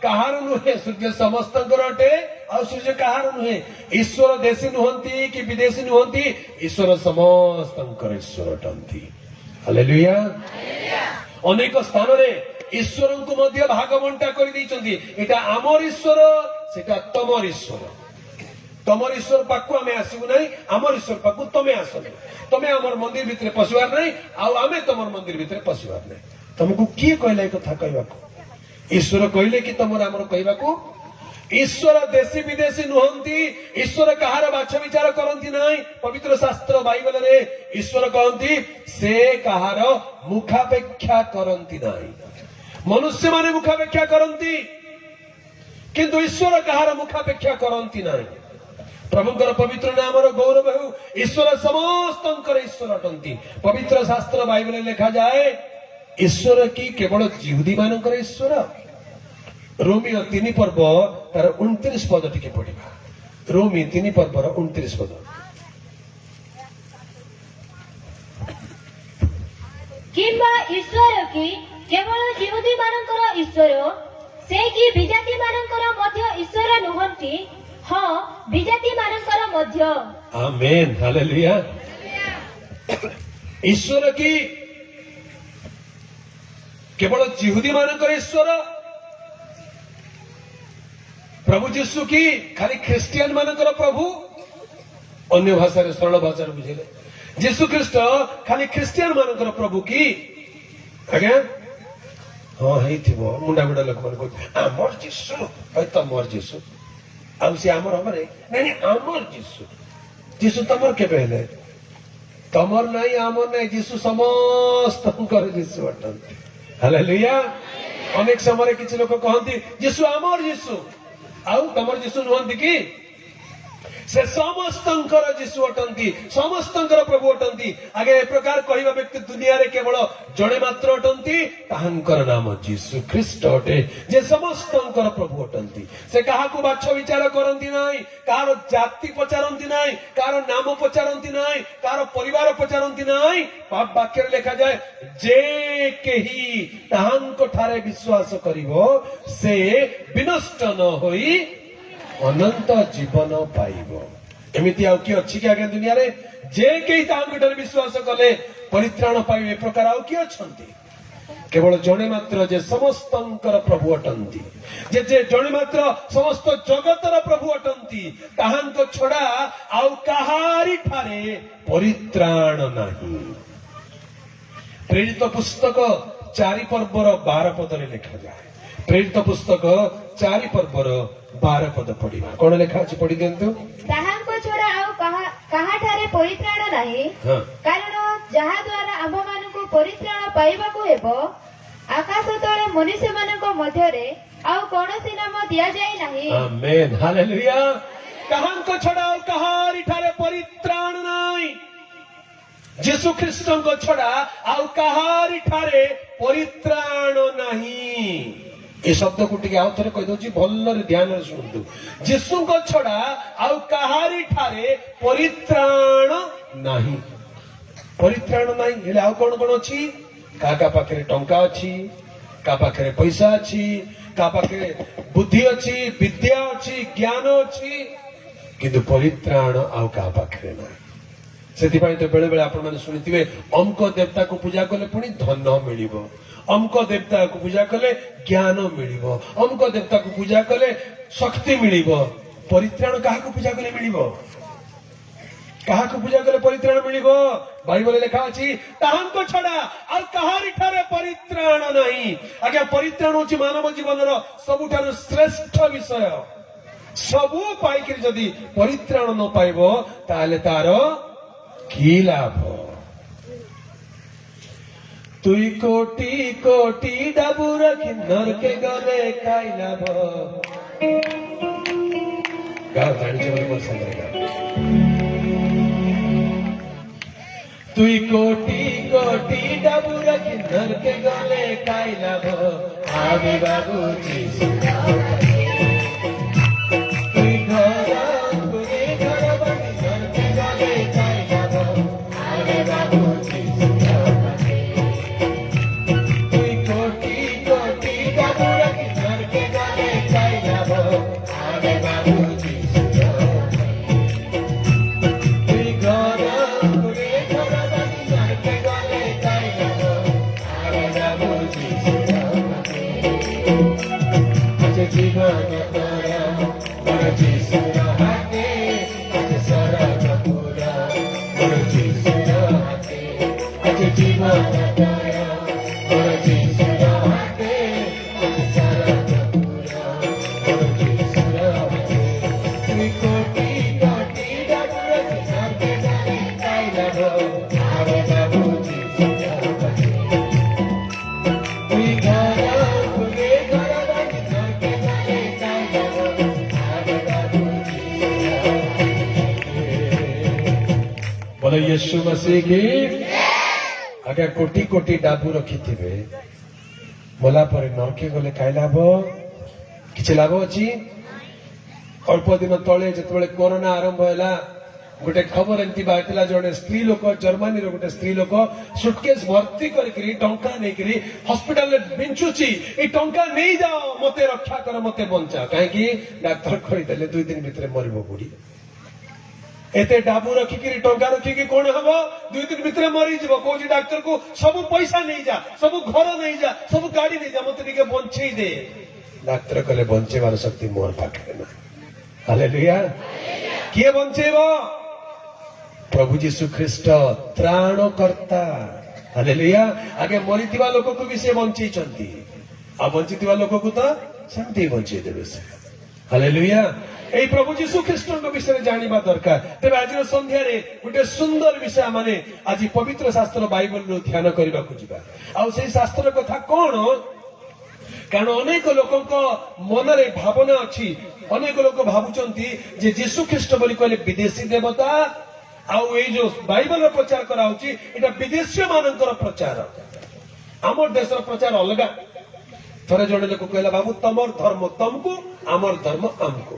कहार नुहे सूर्य समस्त अटे आ सूर्य कहार नुहे ईश्वर देशी नुहंती कि विदेशी नुहंती ईश्वर समस्त ईश्वर अटंती हालेलुया अनेक स्थान रे ईश्वर को मध्य भाग बंटा कर दैछंती एटा आमर ईश्वर सेटा तमर ईश्वर तमर ईश्वर पाकु आमे आसीबु नहीं आमर ईश्वर पाकु तमे आसने तमे आमर मंदिर भितरे पशिबार नहीं आ आमे तमर मंदिर भितरे पशिबार नहीं तुमको किए कहले कथा कहबाको ईश्वर कहले कि तमर आमर कहबाको ईश्वर देशी विदेशी नुहंती ईश्वर कहार बाछ विचार करती नहीं पवित्र शास्त्र बाइबल रे ईश्वर कहती से कहार मुखापेक्षा करती नहीं मनुष्य माने मुखापेक्षा करती किंतु ईश्वर कहार मुखापेक्षा करती नहीं प्रभुଙ୍କର पवित्र नामर गौरव हो ईश्वर समस्त ईश्वर अटंती पवित्र शास्त्र बाइबल लिखा जाए ईश्वर की केवल जिहुदी मानकर ईश्वर रोमियो 3 पर्व तार 29 पद टिके पढ़िबा रोमी 3 पर्वर 29 पद किंबा ईश्वर की केवल जिहुदी मानकर ईश्वर से कि विजाति मानकर मध्य ईश्वर नुहंती हाँ विजाति मानकर मध्य आमेन हालेलुया ईश्वर की केवल जिहुदी मानकर ईश्वर प्रभु जीशु की खाली ख्रिस्टियन मानकर प्रभु अन्य भाषा सरल भाषा बुझेले जीशु ख्रिस्ट खाली ख्रिस्टियन मानकर प्रभु की आज्ञा हाँ है मुंडा गुड़ा लोक मान आमर जीशु है तमर जीशु आम से आमर हम नहीं आमर जीशु जीशु तमर केबे हेले तमर नहीं आमर नहीं जीशु समस्त जीशु अटंती हालेलुया अनेक समय किसी लोग कहती जीशु आमर जीशु आउ तमर जीशु नुहंती कि से समस्त जीशु अटंती समस्त प्रभु अटंती आगे ए प्रकार कहवा व्यक्ति दुनिया रे केवल जड़े मात्र अटंती ताहांकर नाम जीशु ख्रीष्ट अटे जे समस्त प्रभु अटंती से कहा को बाछ विचार करती नहीं कार जाति पचारती नहीं कार नाम पचारती नहीं कार परिवार पचारती नहीं वाक्य लिखा जाए जे केही ताहांको ठारे विश्वास करिवो से विनष्ट न होई अनंत जीवन पाइब एमती आउ किए अच्छी कि आगे दुनिया रे जे कहीं तांकर विश्वास कले परित्राण पाइबे ए प्रकार आउ किए अछंती केवल जड़े मात्र जे समस्त प्रभु अटंती जे जड़े मात्र समस्त जगतर प्रभु अटंती ताहांको छड़ा आउ कहारी ठारे परित्राण नहीं प्रेरित पुस्तक 4 पर्वर 12 पदरे लिखा जाए प्रेरित पुस्तक 4 पर्वर 12 पद पढ़िबा कोन लेखा अछि पढ़ि दियंतु ताहांको छोड़ा आउ काहाठारे परित्राण नाही कारण जहा द्वारा आम मानकु परित्राण पाइबाकु हेबो आकाश तळे मनुष्य मानक मध्यरे आउ कोनोसी नाम दिया जाय नाही आमेन हालेलुया ताहांको छोड़ा आउ कहारी ठारे परित्राण नाही जीशु ख्रीष्टन को छड़ा आउ कहारी ठारे परित्राण नहीं ये शब्द को टिके आउ थे कहीदे भल ध्यान शुणु जीशु को छड़ा आउ कहारी ठारे परित्राण नहीं परित्राण नहीं हेले आउ कौन कौन अच्छी का पाखे टंका अच्छी का पाखे पैसा अच्छी का पाखे बुद्धि अच्छी विद्या अच्छी ज्ञान अच्छी किंतु परित्राण आउ का पाखे नहीं से तो बेले बेले आपण मैंने शुणिथे अमुक देवता को पूजा कले पुणी धन मिल अमुक देवता को पूजा कले ज्ञान मिल अमुक देवता को पूजा कले शक्ति मिल परित्राण क्या पूजा कले मिल क्या पूजा कले परित्राण मिल बाइबल लिखा अच्छी ताहांको छड़ा आ कहारी ठारे परित्राण नहीं आज्ञा परित्राण होची मानव जीवन सबुठारु श्रेष्ठ विषय सबू पाइक जदि परित्राण न पाइबो ताले तार की लाभ तुई कोटी कोटी डाबुर किन्नर के गले काई लाभ गाओ जानी बोले बोल संग तुई कोटी कोटी डाबुर किन्नर के गले काई लाभ आबी बाबू जी तुई घर जीवन तोरा मोर जीसुर हाते आज सरग पूरा मोर जीसुर हाते आज जीवन तोरा मोर जीसुर हाते आज सरग पूरा मोर जीसुर हाते तुई कोटि कोटि डाकुर सर्वे जाने काइला हो आवे बाबू जीसुर हाते तुई घर खुले घर बाकी सर्वे जाने काइला हो आवे बाबू जीसुर हाते बोलो यीशु मसीह की आगे कोटि कोटि डाबू रखिथिबे मला पर नरके गले काई लाभ किछि लाभ अछि अल्प दिन तले जेतबेले कोरोना आरंभ हैला गोटे खबर एंती बाइतला जने स्त्री लोक जर्मनी रो गोटे स्त्री लोक सुटकेस भर्ती करिकरी टंका नेकरी हॉस्पिटल ले बिंचुची ए टंका नै जाओ मते रक्षा कर मते बंचा काहे कि डॉक्टर कहि देले 2 दिन भितरे मरिबो बुढी एते डाबू रखिकी टंका रखिकी कोण हबो 2 दिन भितरे मरी जीवो कोजी डॉक्टर को सब पैसा नै जा सब घर नै जा सब गाड़ी नै जा मते टिके बंचेई दे डॉक्टर कहले बंचेवार शक्ति मोर पाखरे ना हालेलुया किए बंचेबो प्रभु जीशु ख्रीष्ट त्राणकर्ता हालेलुया आगे मरिथिबा लोक को भी से बंचेई चंती आ बंचिथिबा लोक को तो शांति बंचेई देबे से हालेलुया এই প্রভু যীশু খ্রিস্টଙ୍କ ବିଷୟରେ ଜାଣିବା ଦରକାର ତେବେ ଆଜିର ସନ୍ଧ୍ୟାରେ ଗୋଟେ ସୁନ୍ଦର ବିଷୟ ମାନେ ଆଜି ପବିତ୍ର ଶାସ୍ତ୍ର ବାଇବଲରୁ ଧ୍ୟାନ କରିବାକୁ ଯିବା ଆଉ ସେଇ ଶାସ୍ତ୍ର କଥା କଣ କାରଣ ଅନେକ ଲୋକଙ୍କ ମନରେ ଭାବନା ଅଛି ଅନେକ ଲୋକ ଭାବୁଛନ୍ତି ଯେ ଯୀଶୁ ଖ୍ରୀଷ୍ଟ ବୋଲି କହିଲେ ବିଦେଶୀ ଦେବତା ଆଉ ଏଇ ଯୋଉ ବାଇବଲର ପ୍ରଚାର କରାହଉଛି ଏଟା ବିଦେଶୀ ମାନଙ୍କର ପ୍ରଚାର ଆମର ଦେଶର ପ୍ରଚାର ଅଲଗା ଥରେ ଜଣେ ଲୋକ କହିଲା ବାବୁ ତମର ଧର୍ମ ତମକୁ ଆମର ଧର୍ମ ଆମକୁ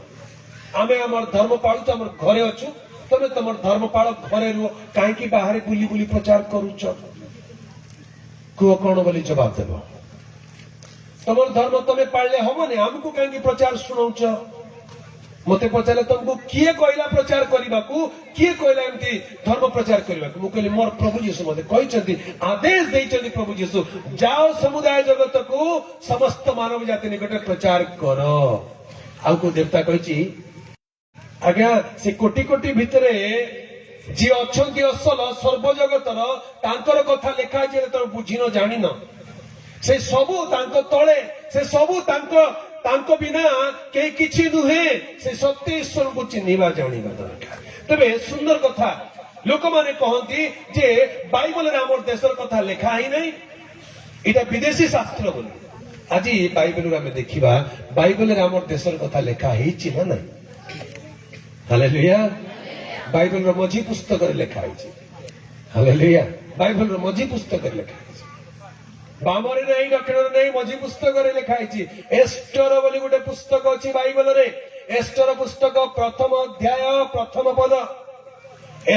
आमे आमर धर्म पालु आमर घरे अच्छु तमे तमर धर्म पाल घरे रुह कहीं बाहर बुली बुली प्रचार करुच कुह कौन बोली जवाब देव तमर धर्म तमे पाले हमने आमको कहीं प्रचार शुणाउच मते पचारे तुमको किए कहला प्रचार करने को किए कहला एमती धर्म प्रचार करने को कहली मोर प्रभु जीशु मते कहते आदेश देइछन्ति प्रभु जीशु जाओ समुदाय जगत को समस्त मानव जाति निकट प्रचार कर आउ को देवता कही आज्ञा से कोटि कोटि भितरे जी अच्छी असल सर्वजगतर तांकर कथा लेखा जे तुम बुझिन जानिन से सबू तांको तळे से सबू तांको बिना के किछि नुहे से सत्य ईश्वर को चिन्हिबा जानिबा दरकार तबे सुंदर कथा लोक माने कहंती जे बाइबल रे हमर देशर कथा लेखा ही नहीं इटा विदेशी शास्त्र बोली आज बाइबल रे हम देखिबा बाइबल रे हमर देशर कथा लेखा हिछि ना नहीं हालेलुया बाइबल रो मझी पुस्तक रे लेखा है हालेलुया बाइबल रो मझी पुस्तक रे लेखा है बामरे नहीं दक्षिण नहीं मझी पुस्तक रे लेखा है एस्टर बोली गोटे पुस्तक अछि बाइबल रे एस्टर पुस्तक प्रथम अध्याय प्रथम पद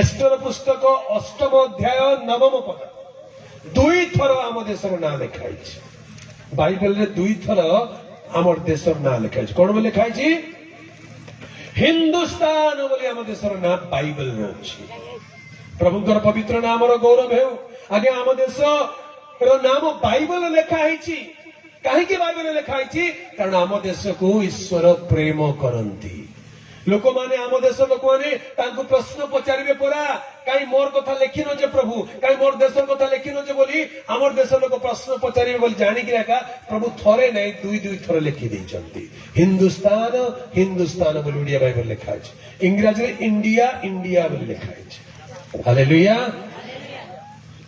एस्टर पुस्तक अष्टम अध्याय नवम पद दुई थर आम देशर ना लेखा है बाइबल रे दुई थर आम देशर ना लेखा है कोन बोली लेखा है हिंदुस्तान बोली आम देशर ना बाइबल प्रभुंकर पवित्र नाम गौरव हो आगे आम देश नाम बाइबल लेखाई कहीं बाइबल लेखाई कारण आम देश को ईश्वर प्रेम करती लोक माने आम देश लोक माने प्रश्न पचारे परा कहीं मोर कथा लिखिन जे प्रभु कहीं मोर देश कथा लिखिन जे बोली आमर देश लोक प्रश्न पचारे बोली जानिक प्रभु थरे नहीं दुई दुई थर लिखि देइछंती हिंदुस्तान हिंदुस्तान बोली ओडिया बाइबल लिखा है इंग्रजी रे इंडिया इंडिया बोली लिखा है हालेलुया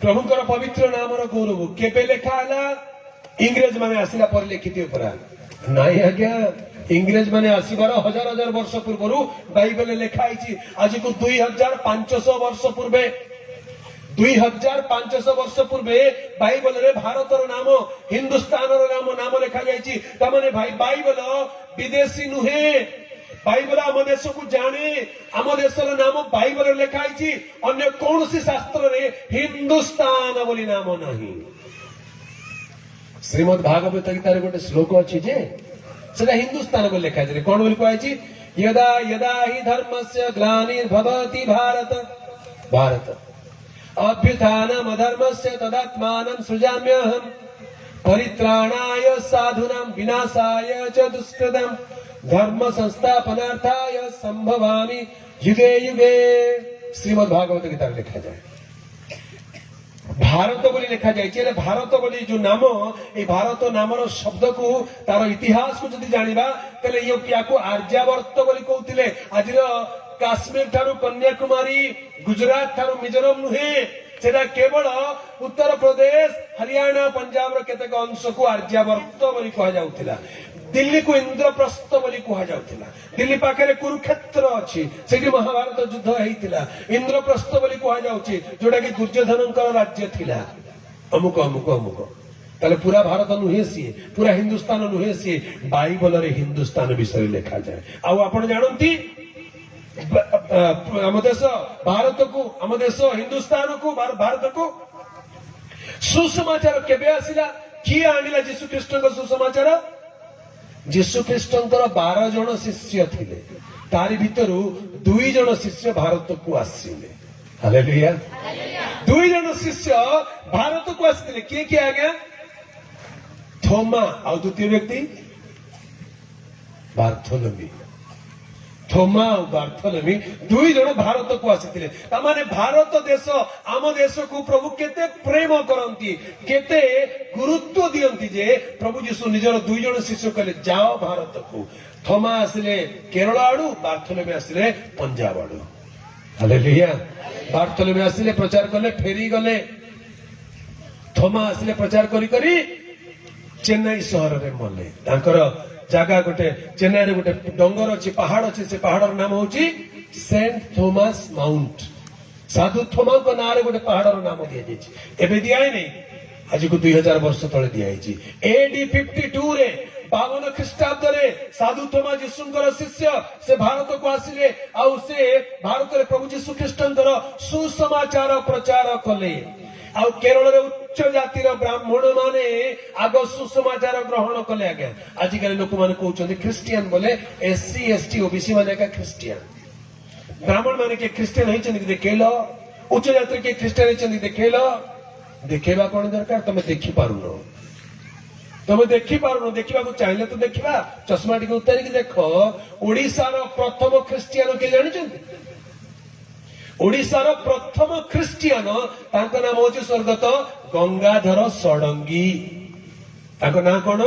प्रभुकर पवित्र नाम गौरव केबे लिखा हला इंग्रेज माने आसिला पर लिखिते परा नाही आज्ञा इंग्रेज माने आसीबार हजार हजार वर्ष पूर्व बाइबल लिखाई आज को 2500 वर्ष पूर्वे 2500 वर्ष पूर्वे बाइबल रे भारतर नाम हिंदुस्तान नाम लिखा जाइए तमाने भाई बाइबल विदेशी नुहे बाइबल आम देश को जाने आम देशर नाम बाइबल लिखाई अन्य कौन सी शास्त्र रे हिंदुस्तान बोली नाम नहीं श्रीमद भागवत गीतार गोटे श्लोक अच्छी जे सेटा हिंदुस्तान बोली लिखा जाए कौन बोली कही यदा यदा हि धर्मस्य ग्लानिर्भवति भारत भारत अभ्युत्थानम् अधर्मस्य तदात्मानं सृजाम्यहम् परित्राणाय साधूनां विनाशाय च दुष्कृतम् धर्म संस्थापनार्थाय संभवामि युगे युगे श्रीमद् भागवत गीता लिखा जाए भारत बोली लिखा जाए भारत बोली जो नाम ये भारत नामर शब्द को तार इतिहास को जदि जानिबा तले याको आर्यावर्त बोली कहउतिले आज काश्मीर ठारू कन्याकुमारी गुजरात ठारू मिजोरम नुहे सेटा केवल उत्तर प्रदेश हरियाणा पंजाब केतेक अंश को आर्यावर्त बोली कहा जाउतिला दिल्ली को इंद्रप्रस्थ बोली कहा जाउतिला दिल्ली पाखरे कुरुक्षेत्र अछि सेठी महाभारत युद्ध हेइतिला इंद्रप्रस्थ बोली कहा जाउछि जोडा कि दुर्योधनकर राज्य थिला अमुक अमुक अमुक ताले पूरा भारत नुहे सी पूरा हिंदुस्तान नुहे सी बाइबल रे हिंदुस्तान विषय लिखा जाए आ आपण जानंती आम देश भारत को आम देश हिंदुस्तान को भारत को सुसमाचार केबे आसिला किए आनिला जीशु ख्रीष्ट सुसमाचार जीशु ख्रीष्ट 12 जन शिष्य थिले तारी भितरु 2 जन शिष्य भारत को आसिले हालेलुया 2 जन शिष्य भारत को आसिले किए किए आज्ञा थोमा और द्वितीय व्यक्ति बार्थोलोमी थोमा और बार्थोलोमी 2 जन भारत को आसिले तामाने भारत देश आम देश को प्रभु केते प्रेम करंती केते गुरुत्व दियंती जे प्रभु यीशु निजर 2 जन शिष्य कहले जाओ भारत को थोमा आसिले केरल आडू बार्थोलोमी आसिले पंजाब आडू हालेलुया बार्थोलोमी आसिले प्रचार कले फेरी गले थोमा आसिले प्रचार करी करी चेन्नई सहर रे मले तांकर जगह गोटे चेन्नई रे गोटे डंगर अच्छी पहाड़ अच्छी से पहाड़ नाम होची सेंट थॉमस माउंट साधु थोमा को नाम रे गोटे पहाड़ नाम दिया जायछि एबे दिया नहीं आज को 2000 वर्ष तले दिया जायछि एडी 52 रे 52 ख्रीष्टाब्द रे साधु थोमा यीशुंकर शिष्य से भारत को आसिले आ से भारत रे प्रभु यीशु ख्रीष्टंकर सुसमाचार प्रचार कले आ केरल रे उच्च जातिर ब्राह्मण माने आग सुसमाचार ग्रहण कले आगे आजिकल लोक माने कहउछन्ती क्रिश्चियन बोले एससी एसटी ओबीसी माने का क्रिश्चियन ब्राह्मण माने के क्रिश्चियन होइछन्ती देखेलो उच्च जातिर के क्रिश्चियन होइछन्ती देखेलो देखेबा कोन दरकार तमे देखि पारुनो तमे देखि पारुनो देखिबा को चाहिले तो देखिबा चश्मा टिके उतारी के देखो ओडिसा रो प्रथम क्रिश्चियन के जानिछन्ती ओडिशार प्रथम ख्रीष्टियान तांको नाम होची स्वर्गत गंगाधर षडंगी तांको नाम कोन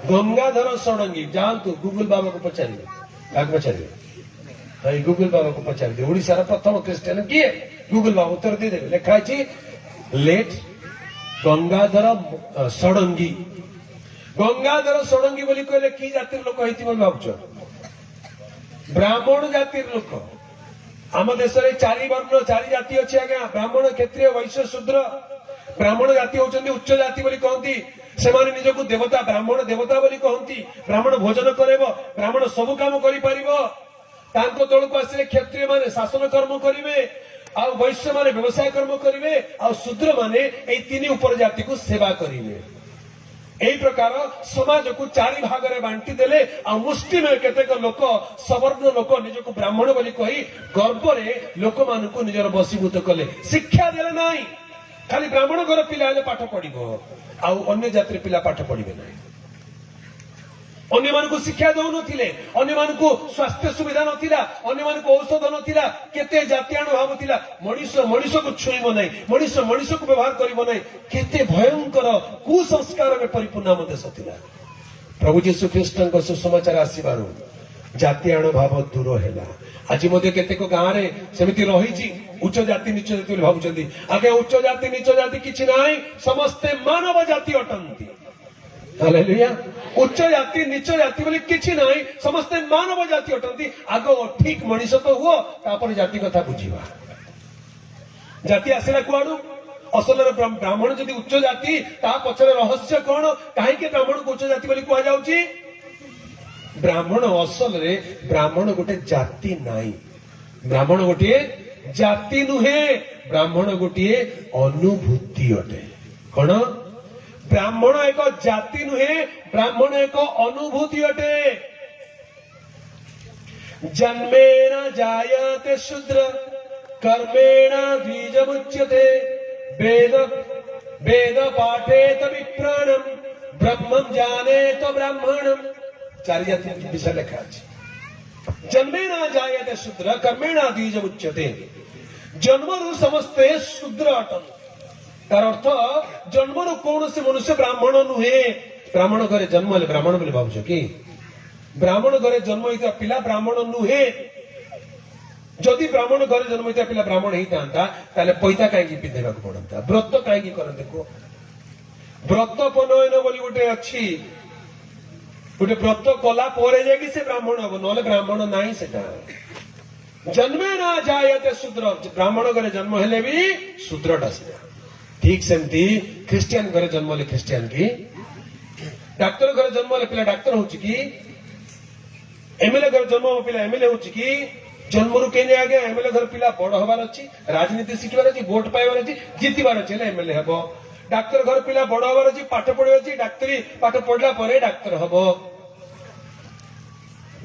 गंगाधर षडंगी जानतु गूगल बाबा को पचारिबे काक पचारिबे हाय गूगल बाबा को पचारिबे ओडिशार प्रथम ख्रीष्टियान किए गूगल बाबा उत्तर दे देबे लेखा अछि लेट गंगाधर षडंगी बोली कहले की जातिर लोक हेति बोल भाबुछ ब्राह्मण जातिर लोक आम देश में 4 वर्ण 4 जाति अच्छी आज्ञा ब्राह्मण क्षत्रिय वैश्य शूद्र ब्राह्मण जाति होचंदी उच्च जाति बोली कहती से निजको देवता ब्राह्मण देवता बोली कहती ब्राह्मण भोजन करेबो ब्राह्मण सब काम करि परिबो तांको तळ को आसिले क्षत्रिय माने शासन कर्म करिवे आ वैश्य माने व्यवसाय कर्म करिवे आ शूद्र माने ए 3 उपर जाति को सेवा करिवे एई प्रकार समाज को 4 भाग रे बांटी देले आ मुष्टि में केतेक लोक सवर्ण लोक निजको ब्राह्मण बोली कही गर्व रे लोक मान को निजर बसीभूत कले शिक्षा देले नाही खाली ब्राह्मण घर पिला पाठ पढ़िबो आ अन्य जाति पिला पाठ पढ़िबे नाही अन्य मान को शिक्षा दउ नथिले अन्य मान को स्वास्थ्य सुविधा नथिला अन्य मान को औषध नथिला केते जातियाण भाव थिला मनुष्य को छुइबो नाही मनुष्य को व्यवहार करिबो नाही केते भयंकर कुसंस्कार में परिपूर्ण हम देश थिला प्रभु यीशु ख्रीष्टଙ୍କ सुसमाचार आसीबारु जातियाण भाव दूर हैला आज मध्य केतेक गाँ रे सेमिति रहिछि उच्च जाति नीच जाति भाबुचंदी आगे उच्च जाति नीच जाति किछि नाही समस्ते मानव जाति अटंती हालेलुया उच्च जाति नीच जाति बोली किछि नाही समस्ते मानव जाति अटंती आगो ठीक मनीष तो हुओ तापर जाति कथा बुझिबा जाति आसिला कुआडू असल ब्राह्मण जदि उच्च जाति ता पछरे रहस्य कोन काहे के ब्राह्मण को उच्च जाति बोली कुआ जाउची ब्राह्मण असल रे ब्राह्मण गोटे जाति नाही ब्राह्मण गोटे जाति नुहे ब्राह्मण गोटे अनुभूति अटे कोन ब्राह्मण एक जाति नुहे ब्राह्मण एक अनुभूति अटे जन्मेन जायते शूद्र कर्मेण द्विजमुच्यते वेद पाठेत विप्राणम ब्रह्मं जानेत ब्राह्मणम चारि जाति विषय लिखा अछि जन्मेना जायते शूद्र कर्मेणा द्विज उच्यते जन्मरु समस्ते शूद्र अटन तार अर्थ जन्मरु कौन से मनुष्य ब्राह्मण नुहे ब्राह्मण घरे जन्म हेले ब्राह्मण बोली भावुछ कि ब्राह्मण घरे जन्म होइता पिला ब्राह्मण नुहे जदि ब्राह्मण घरे जन्म होइता पिला ब्राह्मण होइता ताले पैता काई पिंधेबाक पड़ता व्रत काई करते को व्रत पनयन बोली गोटे अच्छी गोटे व्रत कला परे जाकि से ब्राह्मण हम नले ब्राह्मण नाही सेटा जन्मे ना जायते शूद्र ब्राह्मण घरे जन्म हेले भी शूद्रटा से ठीक सेमती ख्रिस्टियन घरे जन्म हेले ख्रिस्टियन की डाक्तर घरे जन्म हेले पिला डाक्तर होची की एमएलए घर जन्म पिला एमएलए होची की जन्मरु केने आगे एमएलए घर पिला बड़ हबार अछि राजनीति शिखबार अछि वोट पाइबार अछि जितिबार अछि एमएलए हबो डाक्तर घर पिला बड़ हबार अछि पाठ पढिबार अछि डाक्तरी पाठ पढला परे डाक्तर हबो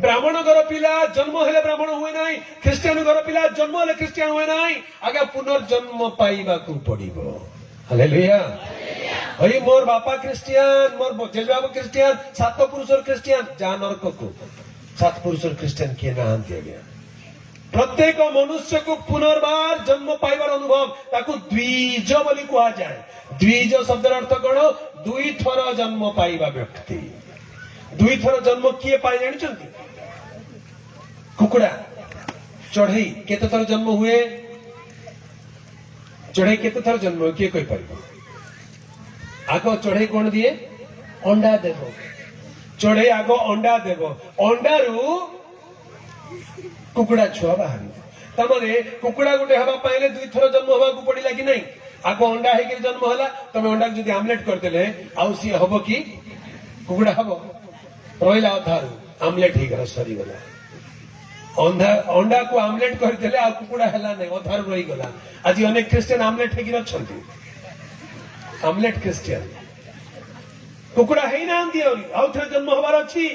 ब्राह्मण घर पिला जन्म हेले ब्राह्मण हुए नाही ख्रिस्टियन घर पिला जन्म हेले ख्रिस्टियन हुए नाही आगे पुनर्जन्म पाइबाकू पड़िबो हालेलुया हई मोर बापा ख्रिस्टियन मोर जेजबाबा ख्रिस्टियन सात पुरुषर ख्रिस्टियन जा नरक को सात पुरुषर ख्रिस्टियन किए नाहांती आज्ञा प्रत्येक मनुष्य को पुनर्बार जन्म पाइबार अनुभव ताकू द्विज बोली कहा जाए द्विज शब्दर अर्थ कौन दुई थर जन्म पाइबा व्यक्ति दुई थर जन्म किए पाए जानिछंती कुकुड़ा चढ़ई केते थर जन्म हुए चढ़ई केते थर जन्म हुए किए कहि पाइबो आगो चढ़ई कौन दिए अंडा देबो चढ़ई आगो अंडा देबो अंडारू कुकुड़ा छुआ बाहर तमरे कुकुड़ा गोटे हवा पाइले दुई थर जन्म हवा को पड़िला कि नहीं आगो अंडा है कि जन्म होला तमे अंडा जदि आमलेट करदेले आउ सी हबो कि कुकुड़ा हबो रोइला अधारू आमलेट ही गला सरी गला अंडा को आमलेट करदेले आ कुकुड़ा हला नहीं अधारू रही गला आज अनेक क्रिश्चियन आमलेट है कि रछंती आमलेट क्रिश्चियन कुकुड़ा है ना आंदी आउ थे जन्म हबार अछि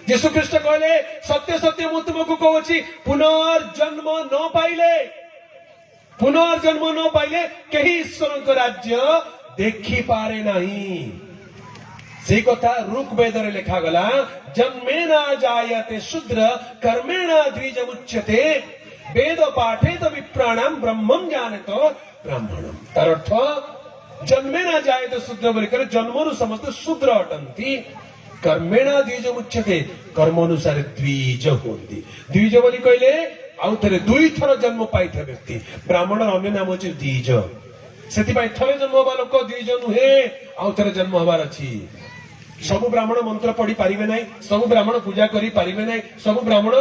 यीशु ख्रीष्ट कहले सत्य सत्य मु तुमको कहूची पुनर्जन्म न पाइले कहीं ईश्वर को राज्य देखी पारे नहीं से कथा ऋग वेद रे लिखा गला जन्मेना जायते शूद्र कर्मेणा द्विज उच्यते वेद पाठे तो विप्राणाम ब्रह्मम जाने तो ब्राह्मणम तार अर्थ जन्मेना जायते शूद्र बोली करे जन्मरु समस्त शूद्र अटंती कर्मेणा द्विज उच्यते कर्म अनुसार द्विज होती द्विज बोली कहले आउ थे दुई थर जन्म पाई व्यक्ति ब्राह्मण अन्य नाम होची द्विज से थरे जन्म हवा लोक द्विज नुहे आउ थे जन्म हबार अच्छी सबु ब्राह्मण मंत्र पढ़ी पारिबे नहीं सबु ब्राह्मण पूजा करी पारिबे नहीं सबु ब्राह्मण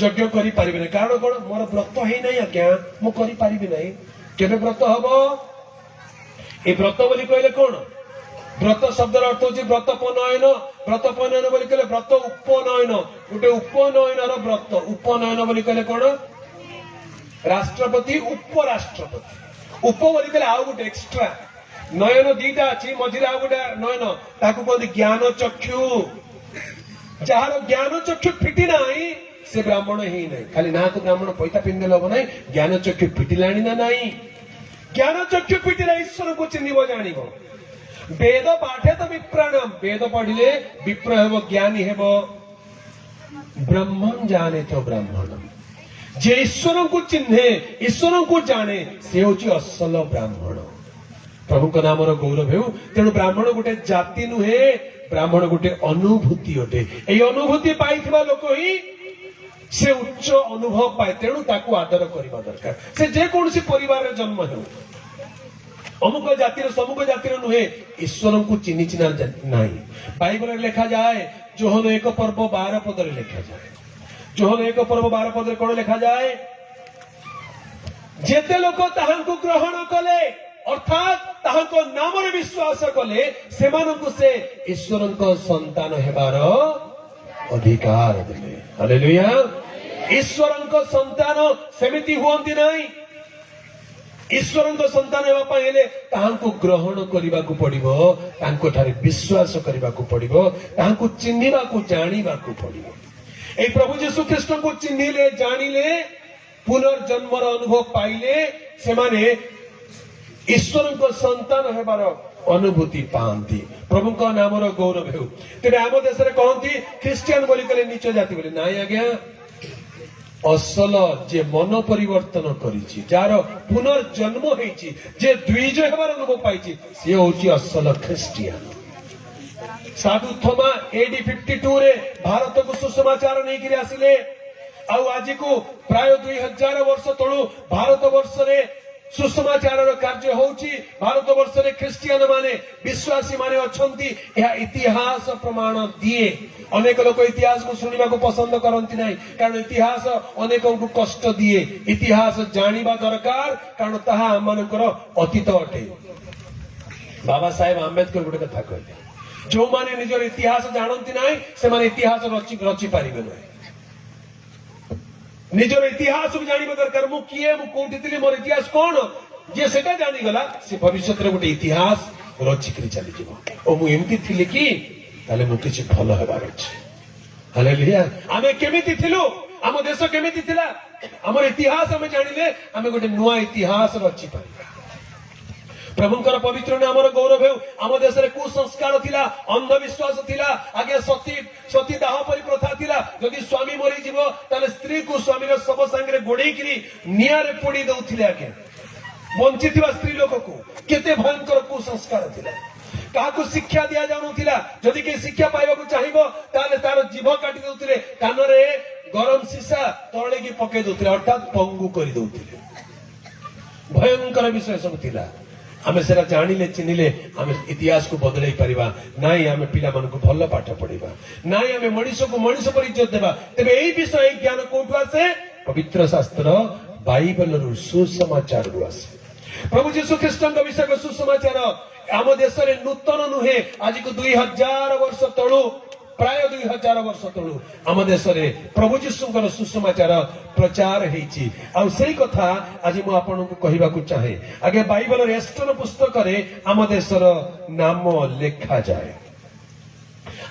यज्ञ करी पारिबे नहीं कारण कौन मोर व्रत है नहीं आज्ञा मु करी पारिबे नहीं केबे व्रत हबो ए व्रत बोली कहले कौन व्रत शब्द अर्थ होची व्रत पनयन बोली कहले व्रत उपनयन गोटे उपनयन व्रत उपनयन बोली कहले कौन राष्ट्रपति उपराष्ट्रपति उप बोली कहले आउ गोटे एक्स्ट्रा नयन दीटा अच्छी मझे आउ गोटे नयन ताकू कहते ज्ञान चक्षु जार ज्ञान चक्षु फिटी नहीं से ब्राह्मण ही नहीं खाली ना तो ब्राह्मण पैसा पिंधे हम ना ज्ञान चक्षु फिटिला ना नहीं ज्ञान चक्षु फिटिला ईश्वर को चिन्ह जान वेद पाठे तो विप्राणम वेद पढ़िले विप्र हेब ज्ञानी हेब ब्रह्मम जाने तो ब्राह्मणम जे ईश्वर को चिन्हे ईश्वर को जाने से होची असल ब्राह्मण प्रभु का नाम गौरव हेउ तेणु ब्राह्मण गोटे जाति नुहे ब्राह्मण गोटे अनुभूति अटे ए अनुभूति पाइथिबा लोक ही से उच्च अनुभव पाए तेणु ताकू आदर करबा दरकार से जे कोनसी परिवार रे जन्म हेउ अमुक जातिर समुक जातिर नुहे ईश्वर को चिन्ह चिन्ह नहीं बाइबल लिखा जाए जोहन एक पर्व 12 पद लिखा जाए जोहन एक पर्व 12 पद कौन लिखा जाए जेते लोक ताहांकु ग्रहण कले अर्थात ताहांको नाम रे विश्वास कले सेमानकु से ईश्वर को संतान हेबार अधिकार देले हालेलुया ईश्वर को संतान सेमिति हुअंती नहीं ईश्वर संतान हेले ताहांकु ग्रहण करने को पड़िबो तांको ठारे विश्वास करने को पड़िबो ताहांकु चिन्हिबा को जानिबा को पड़िबो ए प्रभु यीशु ख्रीष्ट को चिन्हिले जानिले पुनर्जन्मर अनुभव पाइले से माने ईश्वर को संतान हेबार अनुभूति पाती प्रभु का नाम गौरव हो तेरे आम देश में कहती ख्रीस्टियान बोली कहले नीच जाति बोली ना आज्ञा असल जे मन परिवर्तन करिछि जार पुनर्जन्म होइछि जे द्विज हेबार अनुभव पाइछि से होछि असल ख्रीस्टियान साधु थोमा एडी 52 रे भारत को सुसमाचार नहीं करी आसिले आउ आज को प्राय 2000 वर्ष तळु भारत वर्ष रे सुसमाचार कार्य होउछि भारत वर्ष रे ख्रीस्टियान माने विश्वासी माने अछंती यह इतिहास प्रमाण दिए अनेक लोक इतिहास को सुनिबा को पसंद करंती नहीं कारण इतिहास अनेकों को कष्ट दिए इतिहास जानिबा दरकार कारण ताहा हमनकर अतीत अटे बाबा साहेब आंबेडकर गोटे कथा कहले जो माने निजर इतिहास जानती नहीं से माने इतिहास रचि पारिबे नहीं निजर इतिहास भी जानिबा दरकार मु किए मु कोठी थिली मोर इतिहास कोन जे सेटा जानि गला से भविष्य रे गोटे इतिहास रचि करी चली जीवो ओ मु एमती थिली कि ताले मु किछि भलो हेबार अछि हालेलुया आमे केमिति थिलु आम देश केमिति थिला हमर इतिहास हम जानिले आमे गोटे नुआ इतिहास रचि पारिबा प्रभुंकर पवित्र नाम गौरव हो आम देश में कुसंस्कार थिला अंधविश्वास थिला आगे सती दाह परी प्रथा थिला जदि स्वामी मरी जीव ताले स्त्री को स्वामी सब सांगे गोड़ेकरी निआरे पोड़ी दउथिले आगे बंची थिबा स्त्री लोक को केते भयंकर कुसंस्कार थिला काहाकू शिक्षा दिया जाउनथिला जदि के शिक्षा पाइबाकू चाहिबो ताले तार जीभ काटी दउथिले कानरे गरम सीसा तळे की पके दउथिले अर्थात पंगु करि दउथिले भयंकर विषय सब थिला आमे सेरा जानिले चिनिले आमे इतिहास को बदलाई परिबा नाई आमे पिला मन को भल पाठ पढ़िबा नाई आमे मनुष्य को मनुष्य पर इज्जत देबा तबे एई विषय ज्ञान कोठु आसे पवित्र शास्त्र बाइबल रु सुसमाचार रु आसे प्रभु यीशु ख्रीष्टन का विषय को सुसमाचार आम देश रे नूतन नुहे आज को 2000 वर्ष तळु प्राय 2000 वर्ष तळु आम देश रे प्रभु यीशुंकर सुसमाचार प्रचार हेछि आ सेही कथा आज मु आपन को कहिबा को चाहे आगे बाइबल रे एस्टर पुस्तक रे आम देशर नाम लिखा जाए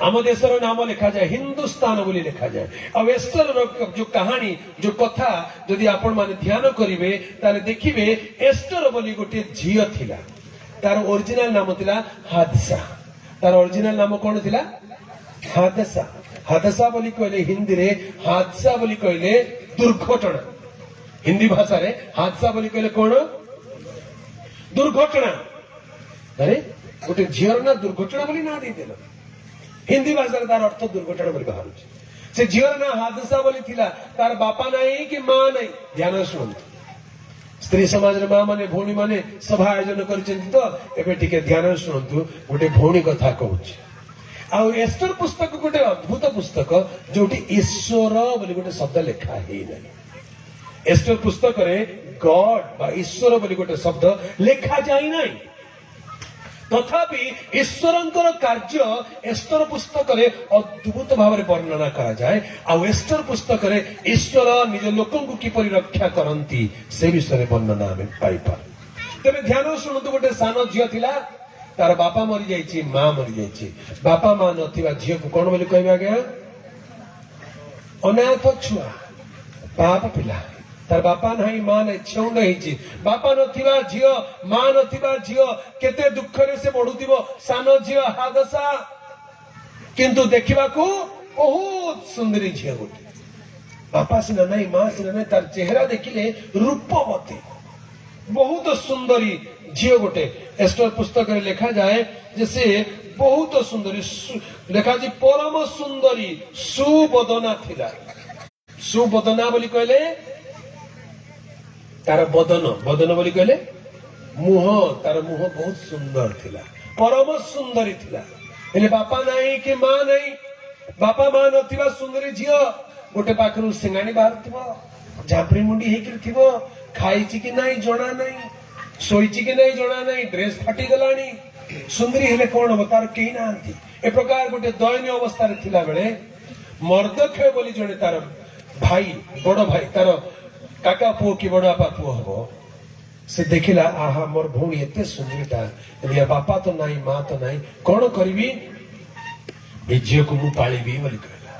आम देशर नाम लिखा जाए हिंदुस्तान बोली लिखा जाए आ एस्टर जो कहानी जो कथा जदि आपण माने ध्यान करिवे ताले देखिबे एस्टर बोली गोटे झियो थिला तार ओरिजिनल नाम थिला हादसा तार ओरिजिनल नाम कोन थिला हादसा हादसा बोली कहले हिंदी रे हादसा बोली कहले दुर्घटना हिंदी भाषा रे हादसा बोली कहले कोन दुर्घटना अरे गोटे झियर ना दुर्घटना बोली ना दे देलो हिंदी भाषा रे तार अर्थ दुर्घटना बोली बाहर से झियर ना हादसा बोली थिला तार बापा नहीं कि मां नहीं ध्यान सुनतु स्त्री समाज रे मां माने भौणी माने सभा आयोजन करछन तो एबे टिके ध्यान सुनतु गोटे भौणी कथा कहूची आ एस्टर पुस्तक गोटे अद्भुत पुस्तक जोटी ईश्वर बोली गोटे शब्द लिखा ही नहीं एस्टर पुस्तक रे गॉड बा ईश्वर बोली गोटे शब्द लिखा जाई नहीं तथापि ईश्वरंकर कार्य एस्टर पुस्तक रे अद्भुत भाव रे वर्णना करा जाए आ एस्टर पुस्तक रे ईश्वर निज लोकन को किपरि रक्षा करंती से विषय रे वर्णना हमें पाई पार तबे ध्यान सुनतु गोटे सानो झियो थिला तार बापा मरी जाइछि मां मरी जाइछि बापा मां नथिबा झियो को कोन बोली कहबा गया अनाथ छुआ पाप पिला तार बापा नहीं मां नहीं छौ नहीं बापा नथिबा झियो मां नथिबा झियो केते दुख रे से बढ़ुतिबो सानो झियो हादसा किंतु देखिबा को बहुत सुंदरी झियो गोटे बापा सिना नहीं मां सिना नहीं तार चेहरा देखिले रूपवती बहुत सुंदरी झियो गोटे एस्टर पुस्तक रे लिखा जाए जैसे बहुत सुंदरी लिखा जी परम सुंदरी सुबदना थिला सुबदना बोली कहले तार बदन बदन बोली कहले मुह तार मुह बहुत सुंदर थिला परम सुंदरी थिला हेले बापा नहीं कि मां नहीं बापा मां नथिबा सुंदरी झियो गोटे पाखरु सिंगाणी बाहरथिबो झापड़ी मुंडी हेकिर थिबो खाइछि कि नहीं जणा नहीं सोईछि कि नहीं जणा नहीं ड्रेस फाटी गलानी सुंदरी हेले कोन हो तार केही नांती ए प्रकार गोटे दयनीय अवस्था रे थिला बेले मर्दखय बोली जणे तार भाई बड़ भाई तार काका पुओ कि बड़ बापा पुओ हबो से देखिला आहा मोर भौणी एते सुंदरीटा या बापा तो नहीं मां तो नहीं कोन करबी ए झियो को मु पाळीबी बोली कहला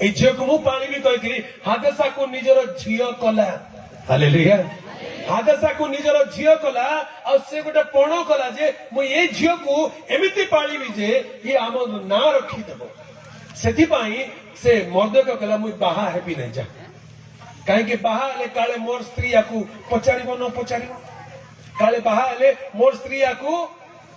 ए झियो को मु पाळीबी कहिकरी हादसा को निजर झियो कला हालेलुया हादसा को निजर झील कला आ से गोटे पण कला जे मु ये झील को एमिति पालिबी जे ये आम ना रखीदेव से मर्दक कहला मुझ बाहा हेबी नहीं जा कहीं बाहा हेले काले मोर स्त्री या पचार न पचार काले बाहा हेले मोर स्त्री या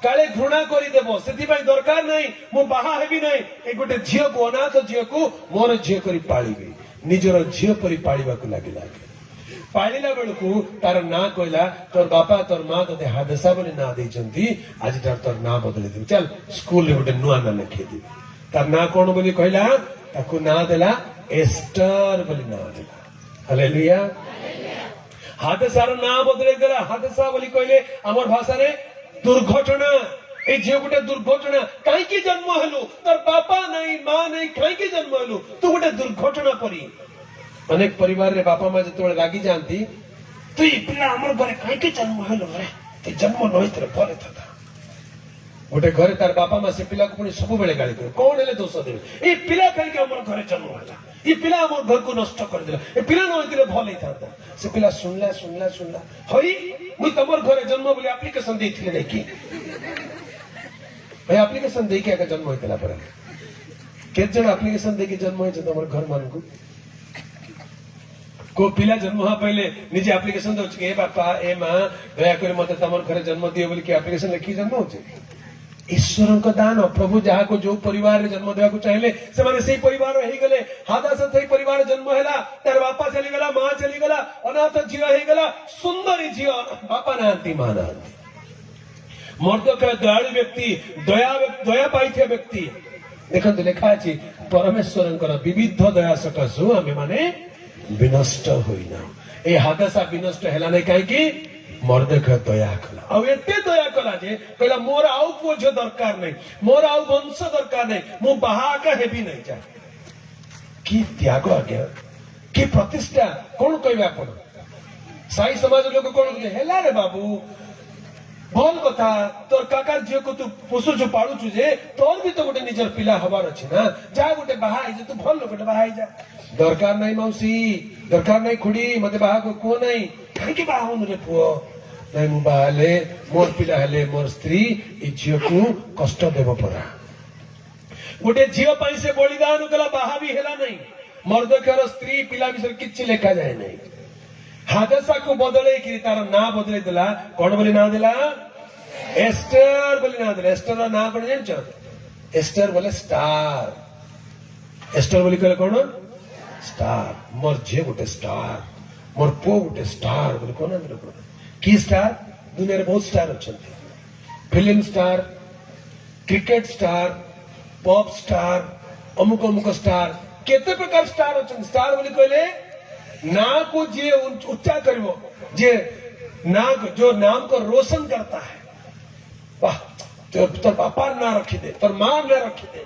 काले घृणा करदेव से दरकार नहीं मु बाहा हेबी नहीं ए गोटे झील को अनाथ झील को मोर झील कर पालिबी निजर झील पर पालिबा को लगिला पालिला बेलू तार ना कहला तोर बापा तोर माँ ते हादसा बोली ना देइचंती आज तोर ना बदली देबी चल स्कूल रे गोटे नुआ ना लिखे देबी तार ना कौन बोली कहला ताकू ना देला एस्टर बोली ना देला हालेलुया हादसार ना बदले देला हादसा बोली कहले हमर भाषा रे दुर्घटना ए जे गोटे दुर्घटना कहीं जन्म हेलु तोर बापा नहीं माँ नहीं कहीं जन्म हेलु तू गोटे दुर्घटना परी अनेक परिवार रे बापा माँ जो रागी जाती तु पिला हमर घरे कहीं जन्म हेलु रे ते जन्म नई तोर भले था गोटे घरे तार बापा माँ से पिला को पुणी सब बेले गाली करे कौन हेले दोष देवे ए पिला कहीं हमर घरे जन्म होला ये पिला हमर घर को नष्ट कर देला ए पिला न होइतिले भले था से पिला सुनला सुनला सुनला हई मु तमर घरे जन्म बोली एप्लीकेशन देथिले नै की भाई एप्लीकेशन दे के जन्म होइतला पर केत जन एप्लीकेशन दे के जन्म होय छ तमर घर मान को पिला जन्म हुआ पहले निजे एप्लीकेशन दो ए बापा ए माँ दया कर मत तमर घरे जन्म दियो बोली एप्लीकेशन लिखी जन्म हो ईश्वर दान प्रभु जहाँ को जो परिवार रे जन्म देवा चाहिए से माने से परिवार हो गले हादसा से परिवार जन्म हैला तार बापा चली गला माँ चली गला अनाथ झील हो गला सुंदर झील बापा नांती माँ नांती मर्दक दयालु व्यक्ति दया पाई व्यक्ति देखो लिखा अच्छी परमेश्वर विविध दया सकाशु आम माने विनष्ट होइना ए हादसा विनष्ट हैला नहीं कहीं मर्दक दया कला आ एते दया कला जे कहला मोर आउ पुओ झियो दरकार नहीं मोर आउ वंश दरकार नहीं मु बाहाका हेबी नहीं जा कि त्याग आज्ञा कि प्रतिष्ठा कौन कहबे आपण साई समाज लोग कौन कहते हेला रे बाबू भल कथा तोर काकार झियो को तू पोसुछु पाड़ुछु जे तोर भी तो गोटे निजर पिला हबार अछि ना जा गोटे बाहा जे तू भल गोटे बाहा जा दरकार नहीं मौसी दरकार नहीं खुड़ी मते बाहा को नहीं कहीं बाहा रे पुओ नहीं मु बाहले मोर पिला हेले मोर स्त्री ई झियो को कष्ट देव परा गोटे झियो पाई से बलिदान कला बाहा भी हेला नहीं मर्दकर स्त्री पिला विषय किछि लेखा जाए नहीं हादसा को बदले कि तार ना बदले देला कौन बोली ना देला एस्टर बोली ना देला एस्टर ना कौन जानछ एस्टर बोले स्टार एस्टर बोली कहले कौन स्टार मोर झे गोटे स्टार मोर पो गोटे स्टार बोली कौन देला की स्टार दुनिया रे बहुत स्टार अछंती film star cricket star pop star अमुक अमुक स्टार केते प्रकार स्टार अछंती स्टार बोली कहले ना को जे उच्चा करिवो जे नाक जो नाम को रोशन करता है वाह तोर बापा ना रखी दे तोर मां ना रखी दे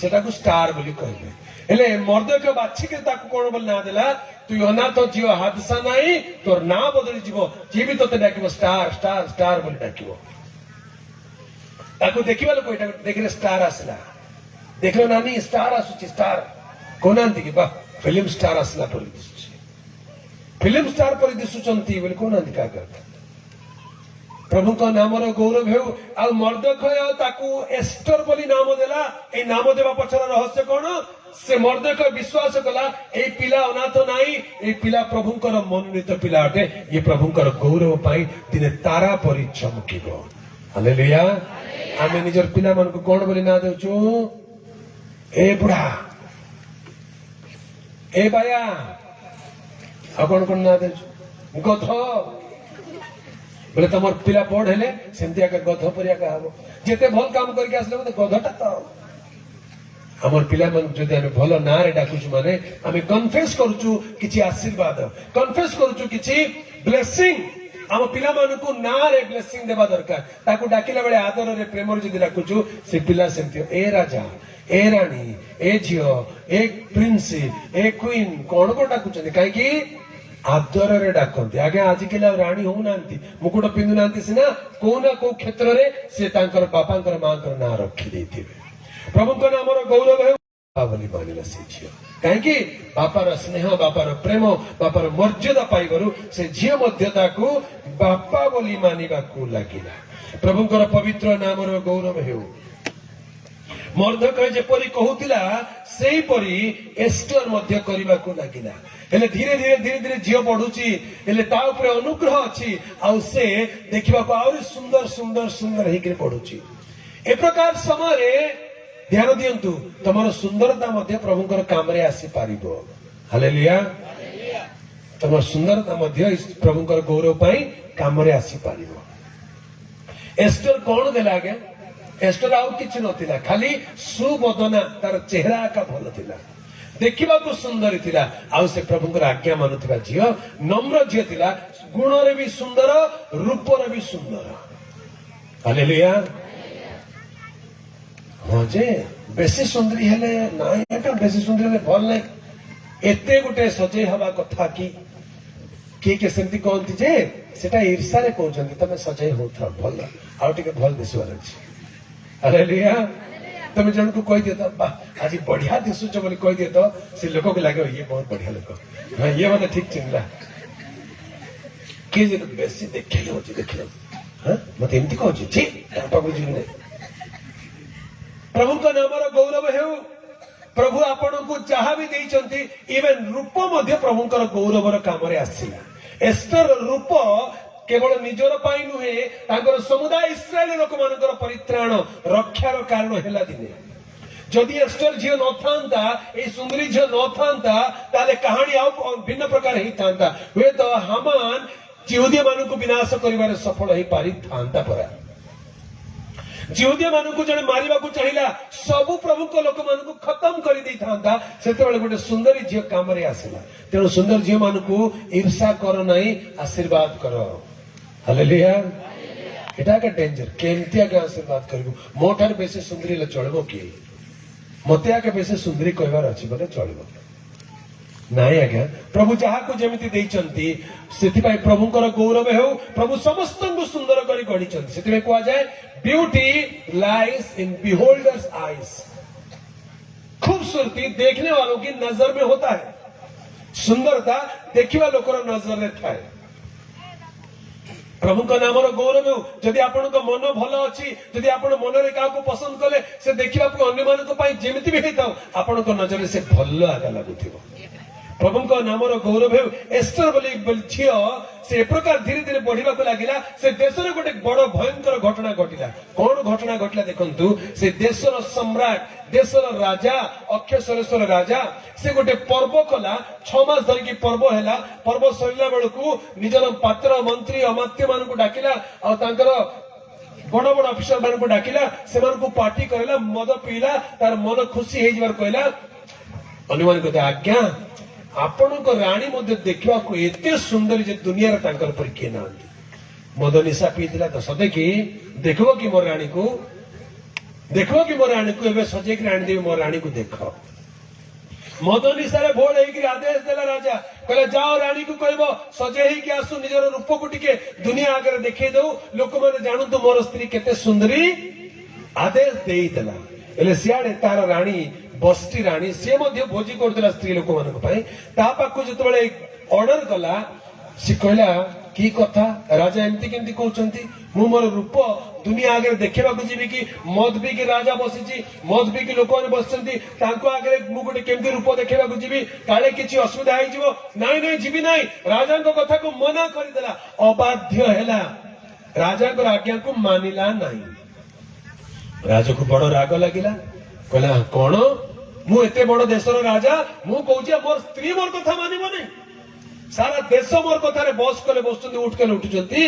सेटा को स्टार बोली कहले हेले मर्दक बाछि के ताको कोन बोल ना देला तू अनाथ जीव हादसा नहीं तोर ना बदली जीव जे भी तोते डाकिबो स्टार स्टार स्टार बोली डाकिबो ताको देखिबा लोक एटा देखले स्टार आसला देखलो नानी स्टार आसुची स्टार कोनांती कि बा फिल्म स्टार आसला पर फिल्म स्टार पर दिशुचंती बोले कौन क्या करता प्रभु का नाम गौरव हो आ मर्दकय ताकू एस्टर बोली नाम देला ए नाम देवा पछर रहस्य कौन से मर्दकय विश्वास कला ए पिला अनाथ नाही ए पिला प्रभुंकर मनोनीत पिला अटे ये प्रभुंकर गौरव पाई दिने तारा परि चमकिबो हालेलुया आमे निजर पिला मन को कौन बोली ना देउछु ए बुढ़ा ए बाया कौन कौन ना दे गध बोले तुम पिला बड़ हेले सेमती गध परिया हम जिते भल काम करके आसले गधटा तो आम पिला जदि आम भल ना रे डाकुछु माने आम कन्फेस करूछु किछि आशीर्वाद कन्फेस करूछु किछि ब्लेसिंग आम पिला मानकु ना रे ब्लेसिंग देबा दरकार ताकू डाकिला बेले आदर रे प्रेम रे जदि डाकुछु से पिला सेमती ए राजा ए रानी ए झियो ए प्रिंस ए क्वीन कौन को डाकुछन काहे कि आदर रे डाकती आगे आजिकल राणी हो मुकुट पिंधु ना सीना को ना को क्षेत्र में से बापा माँ ना रखी प्रभु नाम गौरव है। ବୋଲି ମାନିଲା ସେ ଝିଅ। କାହିଁକି? ବାପାର ସ୍ନେହ, ବାପାର ପ୍ରେମ, ବାପାର ମର୍ଯ୍ୟାଦା ପାଇବାରୁ ସେ ଝିଅ ମଧ୍ୟ ତାକୁ ବାପା ବୋଲି ମାନିବାକୁ ଲାଗିଲା। ପ୍ରଭୁଙ୍କର ପବିତ୍ର ନାମର ଗୌରବ ହେଉ। ମର୍ଦ୍ଦକୟ ଯେପରି କହୁଥିଲା ସେହିପରି ଏଷ୍ଟର ମଧ୍ୟ କରିବାକୁ ଲାଗିଲା। ହେଲେ ଧୀରେ ଧୀରେ ଝିଅ ବଢୁଛି, ହେଲେ ତା ଉପରେ ଅନୁଗ୍ରହ ଅଛି, ଆଉ ସେ ଦେଖିବାକୁ ଆହୁରି ସୁନ୍ଦର ସୁନ୍ଦର ସୁନ୍ଦର ହେଇକି ପଢୁଛି। ଏ ପ୍ରକାର ସମୟରେ ଧ୍ୟାନ ଦିଅନ୍ତୁ, ତମର ସୁନ୍ଦରତା ମଧ୍ୟ ପ୍ରଭୁଙ୍କର କାମରେ ଆସିପାରିବ। ହାଲେଲୁୟା। ତମର ସୁନ୍ଦରତା ମଧ୍ୟ ପ୍ରଭୁଙ୍କର ଗୌରବ ପାଇଁ କାମରେ ଆସିପାରିବ। ଏଷ୍ଟର କଣ ଦେଲା ଆଜ୍ଞା? ଏଷ୍ଟର ଆଉ କିଛି ନଥିଲା, ଖାଲି ସୁବଦନା, ତାର ଚେହେରା ଏକା ଭଲ ଥିଲା, ଦେଖିବାକୁ ସୁନ୍ଦର ଥିଲା, ଆଉ ସେ ପ୍ରଭୁଙ୍କର ଆଜ୍ଞା ମାନୁଥିବା ଝିଅ, ନମ୍ର ଝିଅ ଥିଲା, ଗୁଣରେ ବି ସୁନ୍ଦର, ରୂପରେ ବି ସୁନ୍ଦର। ହାଲେଲୁୟା। ହଁ ଯେ ବେଶୀ ସୁନ୍ଦରୀ ହେଲେ ନାଇଁ ଏକା, ବେଶୀ ସୁନ୍ଦରୀ ହେଲେ ଭଲ ନାହିଁ, ଏତେ ଗୋଟେ ସଜେଇ ହବା କଥା କି? କିଏ ସେମିତି କହନ୍ତି ଯେ ସେଟା ଈର୍ଷାରେ କହୁଛନ୍ତି, ତମେ ସଜେଇ ହଉଥାଅ, ଭଲ, ଆଉ ଟିକେ ଭଲ ଦିଶିବାର ଅଛି। ହାଲେଲୁୟା। ତମେ ଜଣକୁ କହିଦିଅ ତ, ବା ଆଜି ବଢିଆ ଦିଶୁଛ ବୋଲି କହିଦିଅ ତ, ସେ ଲୋକକୁ ଲାଗିବ ଇଏ ବହୁତ ବଢିଆ ଲୋକ, ଇଏ ମତେ ଠିକ ଚିହ୍ନିଲା। କିଏ ଯଦି ବେଶୀ ଦେଖେଇ ହଉଛି, ମତେ ଏମିତି କହୁଛି, ଠିକ ପାଖକୁ ଯିବି ନାହିଁ। ପ୍ରଭୁଙ୍କ ନାମର ଗୌରବ ହେଉ। ପ୍ରଭୁ ଆପଣଙ୍କୁ ଯାହା ବି ଦେଇଛନ୍ତି, ଇଭେନ ରୂପ ମଧ୍ୟ ପ୍ରଭୁଙ୍କର ଗୌରବର କାମରେ ଆସିଲା। ଏଷ୍ଟର ରୂପ କେବଳ ନିଜର ପାଇଁ ନୁହେଁ, ତାଙ୍କର ସମୁଦାୟ ଇସ୍ରାଏଲ ଲୋକମାନଙ୍କର ପରିତ୍ରାଣ ରକ୍ଷାର କାରଣ ହେଲା ଦିନେ। ଯଦି ଏଷ୍ଟର ଝିଅ ନଥାନ୍ତା, ଏଇ ସୁନ୍ଦରୀ ଝିଅ ନଥାନ୍ତା, ତାହେଲେ କାହାଣୀ ଆଉ ଭିନ୍ନ ପ୍ରକାର ହେଇଥାନ୍ତା। ହୁଏତ ହାମାନ ଜିହୁଦୀ ମାନଙ୍କୁ ବିନାଶ କରିବାରେ ସଫଳ ହେଇପାରିଥାନ୍ତା ପରା। ଜିହୁଦୀ ମାନଙ୍କୁ ଜଣେ ମାରିବାକୁ ଚାହିଁଲା, ସବୁ ପ୍ରଭୁଙ୍କ ଲୋକମାନଙ୍କୁ ଖତମ କରିଦେଇଥାନ୍ତା, ସେତେବେଳେ ଗୋଟେ ସୁନ୍ଦରୀ ଝିଅ କାମରେ ଆସିଲା। ତେଣୁ ସୁନ୍ଦର ଝିଅ ମାନଙ୍କୁ ଈର୍ଷା କର ନାହିଁ, ଆଶୀର୍ବାଦ କର। ହାଲେଲୁୟା। ଏଟା ଏକ ଡେଞ୍ଜର। କେମିତି ଆগে ଆଶୀର୍ବାଦ କରିବୁ? ମୋ ଠାରୁ ବେଶୀ ସୁନ୍ଦରୀ ହେଲେ ଚଳିବ କି? ମତେ ଆগে ବେଶୀ ସୁନ୍ଦରୀ କହିବାର ଅଛି ବୋଲେ ଚଳିବ? ନାଇଁ ଆଜ୍ଞା, ପ୍ରଭୁ ଯାହାକୁ ଯେମିତି ଦେଇଛନ୍ତି, ସେଥିପାଇଁ ପ୍ରଭୁଙ୍କର ଗୌରବ ହେଉ। ପ୍ରଭୁ ସମସ୍ତଙ୍କୁ ସୁନ୍ଦର କରି ଗଢିଛନ୍ତି। ସେଥିପାଇଁ କୁହାଯାଏ, ब्यूटी लाइज इन बिहोल्डर्स आईज। खूबसूरती देखने वालों की नजर में होता है, सुंदरता देखिवा लोकर नजर में थाए। प्रभुଙ୍କ ନାମର ଗୌରବ ହେଉ। ଯଦି ଆପଣଙ୍କ ମନ ଭଲ ଅଛି, ଯଦି ଆପଣ ମନରେ କାହାକୁ ପସନ୍ଦ କଲେ, ସେ ଦେଖିବାକୁ ଅନ୍ୟମାନଙ୍କ ପାଇଁ ଯେମିତି ବି ହେଇଥାଉ, ଆପଣଙ୍କ ନଜରରେ ସେ ଭଲ ଆଗା ଲାଗୁଥିବ। ପ୍ରଭୁଙ୍କ ନାମର ଗୌରବ ହେଉ। ଏଷ୍ଟର ବୋଲି ଝିଅ ସେ ଏ ପ୍ରକାର ଧୀରେ ଧୀରେ ବଢିବାକୁ ଲାଗିଲା। ସେ ଦେଶରେ ଗୋଟେ ବଡ ଭୟଙ୍କର ଘଟଣା ଘଟିଲା। କଣ ଘଟଣା ଘଟିଲା ଦେଖନ୍ତୁ। ସେ ଦେଶର ସମ୍ରାଟ, ଦେଶର ରାଜା, ଅକ୍ଷଶ୍ୱରେଶ୍ୱର ରାଜା, ସେ ଗୋଟେ ପର୍ବ କଲା। 6 ମାସ ଧରିକି ପର୍ବ ହେଲା। ପର୍ବ ସରିଲା ବେଳକୁ ନିଜର ପାତ୍ର, ମନ୍ତ୍ରୀ, ଅମାତ୍ୟ ମାନଙ୍କୁ ଡାକିଲା, ଆଉ ତାଙ୍କର ବଡ ବଡ ଅଫିସର ମାନଙ୍କୁ ଡାକିଲା, ସେମାନଙ୍କୁ ପାର୍ଟି କରିଲା, ମଦ ପିଇଲା, ତାର ମନ ଖୁସି ହେଇଯିବାର କହିଲା। ଅନ୍ୟମାନଙ୍କୁ କହିଲା, ଆଜ୍ଞା ଆପଣଙ୍କ ରାଣୀ ମଧ୍ୟ ଦେଖିବାକୁ ଏତେ ସୁନ୍ଦରୀ ଯେ ଦୁନିଆରେ ତାଙ୍କର ପରି କିଏ ନାହାନ୍ତି। ମଦ ନିଶା ପିଇଥିଲା ତ ସତେକି? ଦେଖିବ କି ମୋ ରାଣୀକୁ? ଦେଖିବ କି ମୋ ରାଣୀକୁ? ଏବେ ସଜେଇକି ଆଣିଦେବି ମୋ ରାଣୀକୁ, ଦେଖ। ମଦ ନିଶାରେ ଭୋଳ ହେଇକି ଆଦେଶ ଦେଲା ରାଜା, କହିଲା ଯାଅ ରାଣୀକୁ କହିବ ସଜେଇ ହେଇକି ଆସୁ, ନିଜର ରୂପକୁ ଟିକେ ଦୁନିଆ ଆଗରେ ଦେଖେଇ ଦଉ, ଲୋକମାନେ ଜାଣନ୍ତୁ ମୋର ସ୍ତ୍ରୀ କେତେ ସୁନ୍ଦରୀ। ଆଦେଶ ଦେଇଦେଲା। ହେଲେ ସିଆଡେ ତାର ରାଣୀ, ବସ୍ତି ରାଣୀ, ସେ ମଧ୍ୟ ଭୋଜି କରୁଥିଲା ସ୍ତ୍ରୀ ଲୋକମାନଙ୍କ ପାଇଁ। ତା ପାଖକୁ ଯେତେବେଳେ ଅର୍ଡର କଲା, ସେ କହିଲା କି କଥା, ରାଜା ଏମିତି କେମିତି କହୁଛନ୍ତି? ମୁଁ ମୋର ରୂପ ଦୁନିଆ ଆଗରେ ଦେଖିବାକୁ ଯିବି କି? ମଦ ପିଇକି ରାଜା ବସିଛି, ମଦ ପିଇକି ଲୋକମାନେ ବସିଛନ୍ତି, ତାଙ୍କ ଆଗରେ ମୁଁ ଗୋଟେ କେମିତି ରୂପ ଦେଖେଇବାକୁ ଯିବି? କାଳେ କିଛି ଅସୁବିଧା ହେଇଯିବ। ନାଇଁ ନାଇଁ, ଯିବି ନାହିଁ। ରାଜାଙ୍କ କଥାକୁ ମନା କରିଦେଲା, ଅବାଧ୍ୟ ହେଲା, ରାଜାଙ୍କର ଆଜ୍ଞାକୁ ମାନିଲା ନାହିଁ। ରାଜାକୁ ବଡ ରାଗ ଲାଗିଲା। କହିଲା କଣ, ମୁଁ ଏତେ ବଡ ଦେଶର ରାଜା, ମୁଁ କହୁଛି ମୋର ସ୍ତ୍ରୀ ମୋର କଥା ମାନିବ ନାହିଁ? ସାରା ଦେଶ ମୋର କଥାରେ ବସ କଲେ ବସୁଛନ୍ତି, ଉଠ କଲେ ଉଠୁଛନ୍ତି,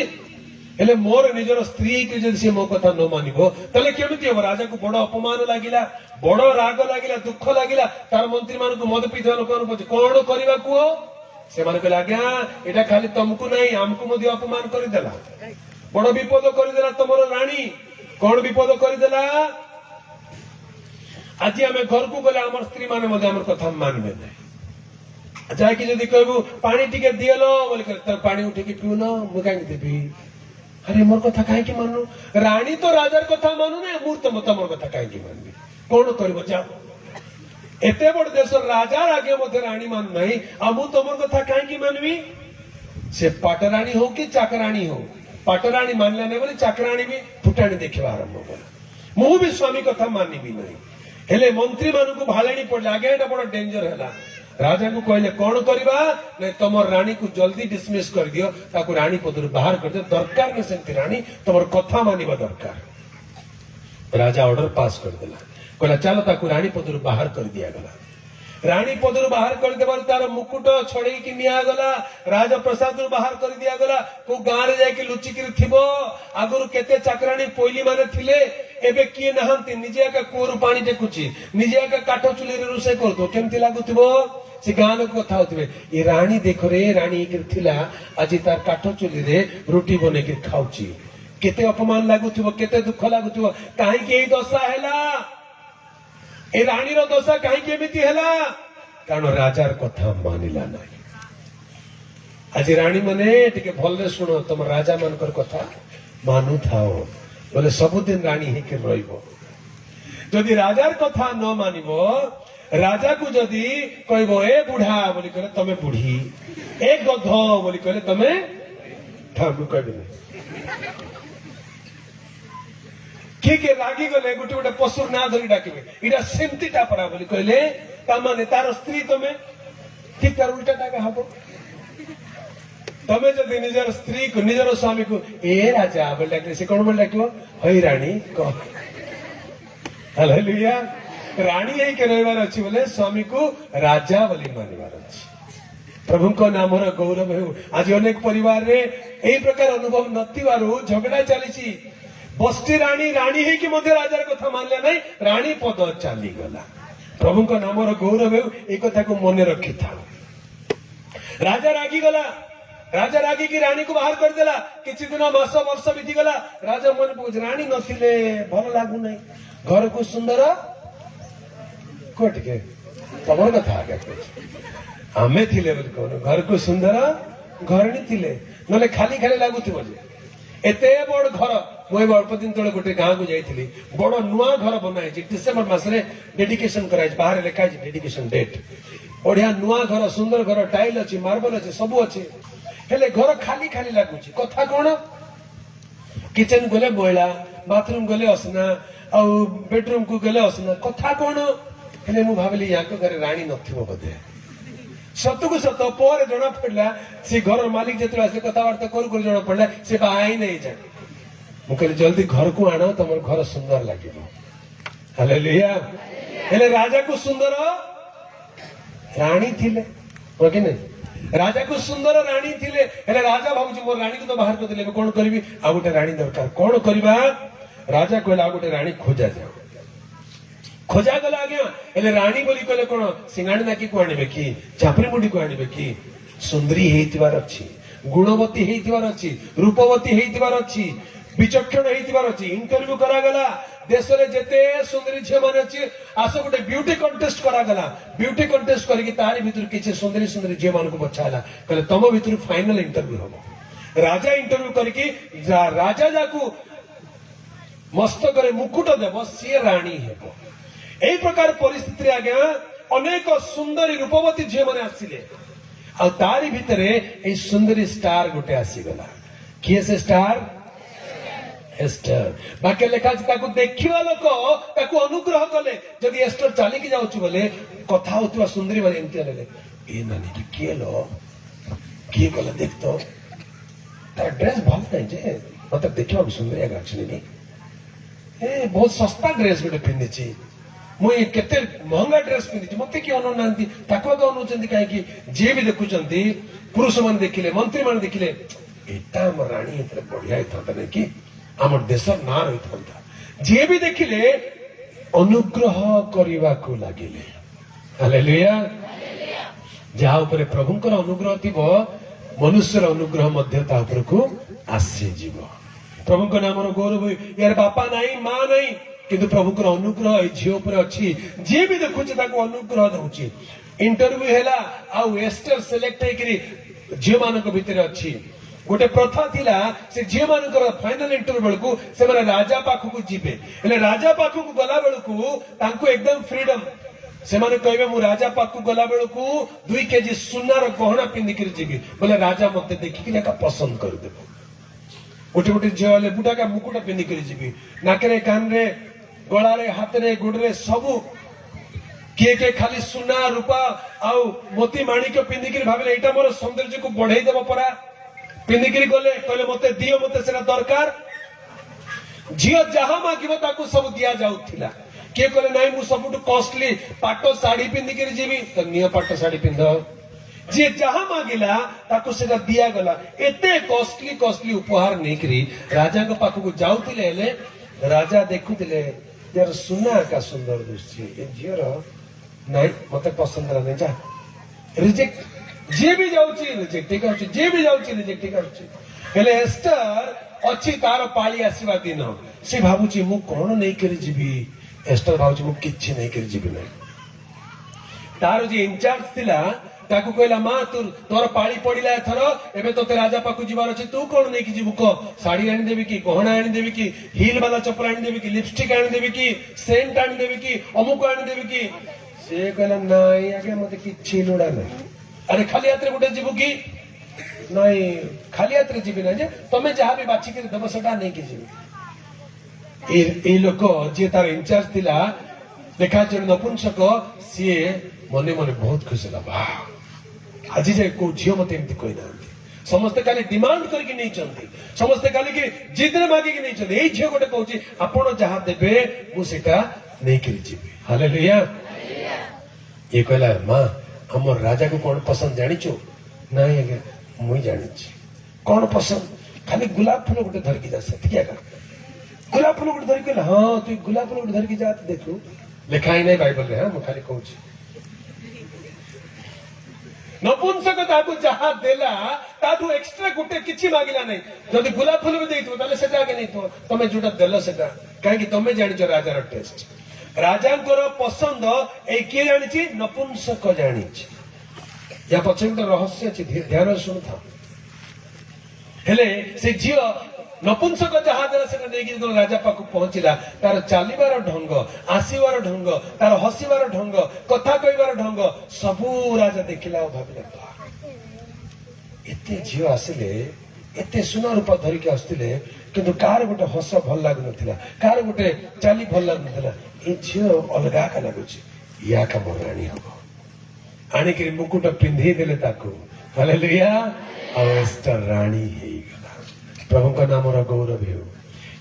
ହେଲେ ମୋର ନିଜର ସ୍ତ୍ରୀ କି ଯଦି ସେ ମୋ କଥା ନ ମାନିବ ତାହେଲେ କେମିତି ହବ? ରାଜାକୁ ବଡ ଅପମାନ ଲାଗିଲା, ବଡ ରାଗ ଲାଗିଲା, ଦୁଃଖ ଲାଗିଲା। ତାର ମନ୍ତ୍ରୀ ମାନଙ୍କୁ, ମଦ ପିଇଥିବା ଲୋକମାନଙ୍କୁ ପଚାରେ, କଣ କରିବା କୁହ? ସେମାନେ କହିଲେ, ଆଜ୍ଞା ଏଇଟା ଖାଲି ତମକୁ ନାହିଁ, ଆମକୁ ମଧ୍ୟ ଅପମାନ କରିଦେଲା, ବଡ ବିପଦ କରିଦେଲା ତମର ରାଣୀ। କଣ ବିପଦ କରିଦେଲା? ଆଜି ଆମେ ଘରକୁ ଗଲେ ଆମର ସ୍ତ୍ରୀ ମାନେ ମଧ୍ୟ ଆମର କଥା ମାନିବେ ନାହିଁ। ଯାଇକି ଯଦି କହିବୁ ପାଣି ଟିକେ ଦିଏଲ ବୋଲି, ପାଣି ଉଠିକି ପିଉନ, ମୁଁ କାହିଁକି ଦେବି? ଆରେ ମୋର କଥା କାହିଁକି ମାନୁ? ରାଣୀ ତ ରାଜାର କଥା ମାନୁନି, ମୁଁ ତମର କଥା କାହିଁକି ମାନିବି? କଣ କରିବ ଯାଅ। एते बड़ देश राजा आगे मध्य राणी मान नहीं आ मु तुम कथा कहीं मानवी से पाटराणी हो कि चाकराणी हो पाटराणी मानला नहीं बोले चाकराणी भी फुटाणी देखा आरंभ कला मु भी स्वामी कथा मानिबी नहीं हेले मंत्री मानू भालाणी पड़े आगे एटा बड़ डेंजर है राजा को कहले कौन करवा नहीं तुम राणी को जल्दी डिसमिस कर दियो ताकू राणी पदर बाहर कर दियो दरकार नहीं सेमती राणी तुम कथा मानिबा दरकार राजा ऑर्डर पास कर देला कहला चलो ताकू राणी पदर बाहर कर दिया गला राणी पदर बाहर कर देबार तार मुकुट छड़े की निया गला राजा प्रसाद बाहर कर दिया गला को गां रे जाके लुचिकिरी थिबो आगुरु केते चाकराणी पोइली माने थिले एबे किए नहंती निजे का कोरु पानी देखुची निजे का काठो चुली रे रोसे करतो केमती लागुथिबो से गां लोक कथा होतबे ए राणी देखो रे राणी के थिला आजि तार काठो चुली रे रोटी बने के खाउची केते अपमान लागुथिबो केते दुख लागुथिबो काहे के दशा हैला ए राणी रो दशा कहीं केमिति हैला कारण राजार कथा मानिला नहीं आज राणी माने टिके भल्ले सुनो तुम राजा मानकर कथा मानु थाओ बोले सबुदिन राणी ही के रहिबो जदि राजार कथा न मानिबो राजा को जदि कहबो ए बुढ़ा बोली कहले तमे बुढ़ी ए गध बोली कहले तमे ठामु कहबे किए किए रागी गले गोटे गोटे पशुर ना धरी डाकिबे इटा सेमती टापरा बोली कहले तामाने तार स्त्री तमे ठीक तार उल्टा टाका हबो तमे जदि निजर स्त्री को निजर स्वामी को ए राजा बोल डाकले से कोन बोल डाकिबो हई रानी कह हालेलुया रानी यही के रहिबार अछि बोले स्वामी को राजा बोली मानिबार अछि प्रभु को नाम रो गौरव हो आज अनेक परिवार रे एही प्रकार अनुभव नथिबारु झगड़ा चलीची बस्ती राणी राणी है कि मध्य राजार कथा मानले नहीं राणी पद चली गला प्रभु को नाम गौरव हो एक कथा को मन रखी था राजा रागी गला राजा रागी की राणी को बाहर कर देला किछि दिन मास वर्ष बीती गला राजा मन पूछ राणी नथिले भल लागु नहीं घर को सुंदर कोट के तमर कथा आगे आमे थिले बोल कोन घर को सुंदर घरणी थिले नले खाली खाली लागुथि बोले एते बड़ घर मुझे अल्प दिन तले गोटे गाँ को जाइली बड़ नुआ घर बनाई डिसेम्बर मासरे डेडिकेशन कराई बाहर लिखाई डेडिकेशन डेट बढ़िया नुआ घर सुंदर घर टाइल अच्छी मार्बल अच्छे सब अच्छे हेले घर खाली खाली लगुच कथा कौन किचन गले मैला बाथरूम गले असना आ बेडरूम को गले असना कथा कौन हेले मु भाविली या घरे राणी नथिबो बोधे सत को सत पर जना पड़ला से घर मालिक जेतले आसे कथावार्ता करू जना पड़ला से बाई नहीं जाए मुझे जल्दी घर को आना तुम घर सुंदर लगे हालेलुया हेले राजा को सुंदर राणी थिले हो कि नहीं राजा को सुंदर राणी थिले हेले राजा भाबुची मोर राणी को तो बाहर कर देले कोन करबी आ गोटे राणी दरकार कोन करबा राजा कहला आ गोटे राणी खोजा जाओ खोजा गला आज्ञा हेले राणी बोली कहले कोन सिंगाणी नाकी को आनिबे की चापरी मुंडी को आनिबे की सुंदरी हेतिबार अछि गुणवती हेतिबार अछि रूपवती हेतिबार अछि विचक्षण हेतिबार अछि इंटरव्यू करा गला देश रे जेते सुंदरी झे माने अछि आसो गोटे ब्यूटी कंटेस्ट करा गला ब्यूटी कंटेस्ट करके तारी भीतर किछि सुंदरी सुंदरी झे मान को बचाला कहले तम भीतर फाइनल इंटरव्यू हबो राजा इंटरव्यू करके राजा जाकू मस्तक रे मुकुट देबो सी राणी हेबो एही प्रकार परिस्थिति आज्ञा अनेक सुंदरी रूपवती झे माने आसिले आ तारी भीतर ए सुंदरी स्टार गोटे आसी गला किए से स्टार एस्टर बाकी लेखा ताकू देखिवा लोक ताकू अनुग्रह कले जदि एस्टर चाली की जाउची बोले कथा होतवा सुंदरी माने एमती लेले ए नानी की किए लो किए कला देख तो तार ड्रेस भल नहीं जे मतलब देखिवा सुंदरी आगा छनी ए बहुत सस्ता ड्रेस गोटे पिन्दिची मुई केते महंगा ड्रेस पिन्दिची मते की अनु नांती ताकवा का अनु चंदी काहे की जे भी देखुचंती पुरुष मान देखिले मंत्री मान देखिले एटा हम रानी एतरे बढ़िया था नहीं कि आम देश ना रही था जे भी देखिले अनुग्रह करने को लगिले हालेलुया जहाँ ऊपर प्रभुंकर अनुग्रह थिबो मनुष्यर अनुग्रह मध्य ता ऊपर को आसी जीव प्रभुंकर नाम गौरव यार बापा नहीं माँ नहीं किंतु प्रभुंकर अनुग्रह झील ऊपर अच्छी जे भी देखुचे ताको अनुग्रह दउची इंटरव्यू हैला आउ एस्टर सिलेक्ट हेकरी झील मानक भितर अच्छी गोटे प्रथा थिला से झील मानकर फाइनल इंटरव्यू बेलकू से राजा पाखु को जीवे हेले राजा पाखु को गला बेलकू तांको एकदम फ्रीडम से माने कहबे मु राजा पाखु गला बेलू 2 केजी सुनार गहना पिंधिक जीवी बोले राजा मत देखिक पसंद करदे गोटे गोटे झील हेल्ले बुटाका मुकुट पिंधिक जीवी नाकरे कान गलारे हाथ गोड़े सबू किए किए खाली सुना रूपा आउ मोती माणिक पिंधिक भाविले एटा मोर सौंदर्य को बढ़ाई देव परा पिंधिक गले कहले मते दियो मते सेटा दरकार झील जहा मागिब ताकू सब दिया जाउथिला किए कहले नाई मु सबुठु कॉस्टली पाटो साड़ी पिंधिक जीवी तो निय पाटो साड़ी पिंध जी जहा मागिला ताकू सेटा दिया गला एते कॉस्टली उपहार नेकरी राजा को पाखु जाउथिले हेले राजा देखुथिले यार सुना का सुंदर दृश्य ए झीर नाई मते पसंद नहीं जा रिजेक्ट जे भी जाउची रिजेक्ट करूची जे भी जाउची रिजेक्ट करूची हेले एस्टर अच्छी तार पाली आसीबा दिन से भाबुची मु कोन नहीं करी जीवी एस्टर भाबुची मु किछि नहीं करी जीवी नहीं तार जे इंचार्ज थिला ताकू कहला मां तोर पाली पड़िला एथर एबे तोते राजा पाकू जीवार अछि तू कोन नहीं की जीवु को साड़ी आनी देबी की गहना आनी देबी की हील वाला चप्पल आनी देबी की लिपस्टिक आनी देबी की सेंट आनी देबी की अमुक आनी देबी की से कहला नाही आगे मते किछि लोड़ा नहीं अरे खाली यात्रे गुटे जीवु की नहीं खाली यात्रे जीवी ना जे तमे जहा भी बाछि के दब सटा नहीं की जीवी ए लोक जे तार इंचार्ज थिला देखा जे नपुंसक सी मने मने बहुत खुशी ला वाह आज जे को झियो मते एमती कोइ ना समस्त खाली डिमांड करके नहीं चलती समस्त खाली के जिद्र मागी के नहीं चलते ए झियो गोटे कहूची आपण जहा देबे मु सेटा नहीं करी जीवी हालेलुया ये कहला मां हमर राजा को कौन पसंद जानिचो नहीं आगे मुई जानिची कौन पसंद खाली गुलाब फूल गोटे धरकी जा सेतिया का गुलाब फूल गोटे धरकी हां तू गुलाब फूल गोटे धरकी जा देखू लिखाई नहीं बाइबल रे हां मु खाली कहूची नपुंसक ताकू जहा देला ताठू एक्स्ट्रा गोटे किछि मागिला नहीं जदि गुलाब फूल भी देइतो ताले सेटा आगे नहीं तो तमे जोटा देलो सेटा काहे कि तमे जानिचो राजार टेस्ट राजांकर पसंद ए किए जानिची नपुंसक जानिची या पछे गोटे रहस्य अछि ध्यान सुन था हेले से झियो नपुंसक जहा देला सेटा नेकी राजा पाखु पहुंचिला तार चालीबार ढंग आसीबार ढंग तार हसीबार ढंग कथा कहबार ढंग सबू राजा देखिला और भाबिले एते झियो आसिले एते सुना रूप धरिके आस्तिले किंतु कार गोटे हस भल लागु नथिला कार गोटे चाली भल लागु नथिला ए झियो अलगा का लागुची या का मोर रानी हबो आनिक मुकुट पिंधि देले ताकू हालेलुया और एस्टर रानी हे प्रभु का नाम गौरव हो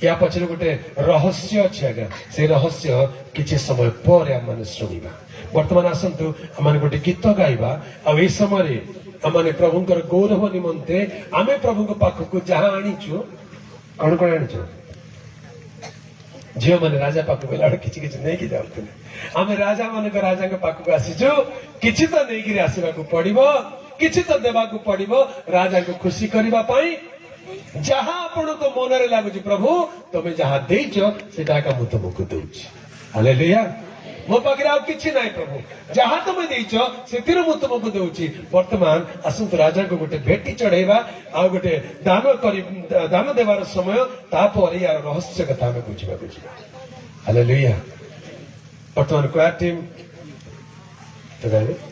या पछरे गोटे रहस्य अच्छे आज्ञा से रहस्य किछि समय पर आम शुणा वर्तमान आसतु आम गोटे गीत गाइबा आ ए समय आम प्रभुंकर गौरव निमंते आम प्रभु पाखक जहाँ आनीचु कौन कौन आनीचु झील मैंने राजा पाखक गला किछि किछि नहीं कि जाउतले आम राजा मान राजा पाखक आसीचु किछि तो नहीं कि आसीबा को पड़िबो किछि तो देबा को पड़िबो राजा को खुशी करबा पई जहा आपण को मन रे लागुची प्रभु तमे जहा देइचो सेटा का मु तुमको दउची हालेलुया मो पाखरे आ किछि नाही प्रभु जहा तमे देइचो सेतिर मु तुमको दउची वर्तमान असंत राजा को गोटे भेटी चढ़ेबा आ गोटे दान देवार समय तापर यार रहस्य कथा में बुझिबा हालेलुया वर्तमान क्वायर टीम तो गाइबे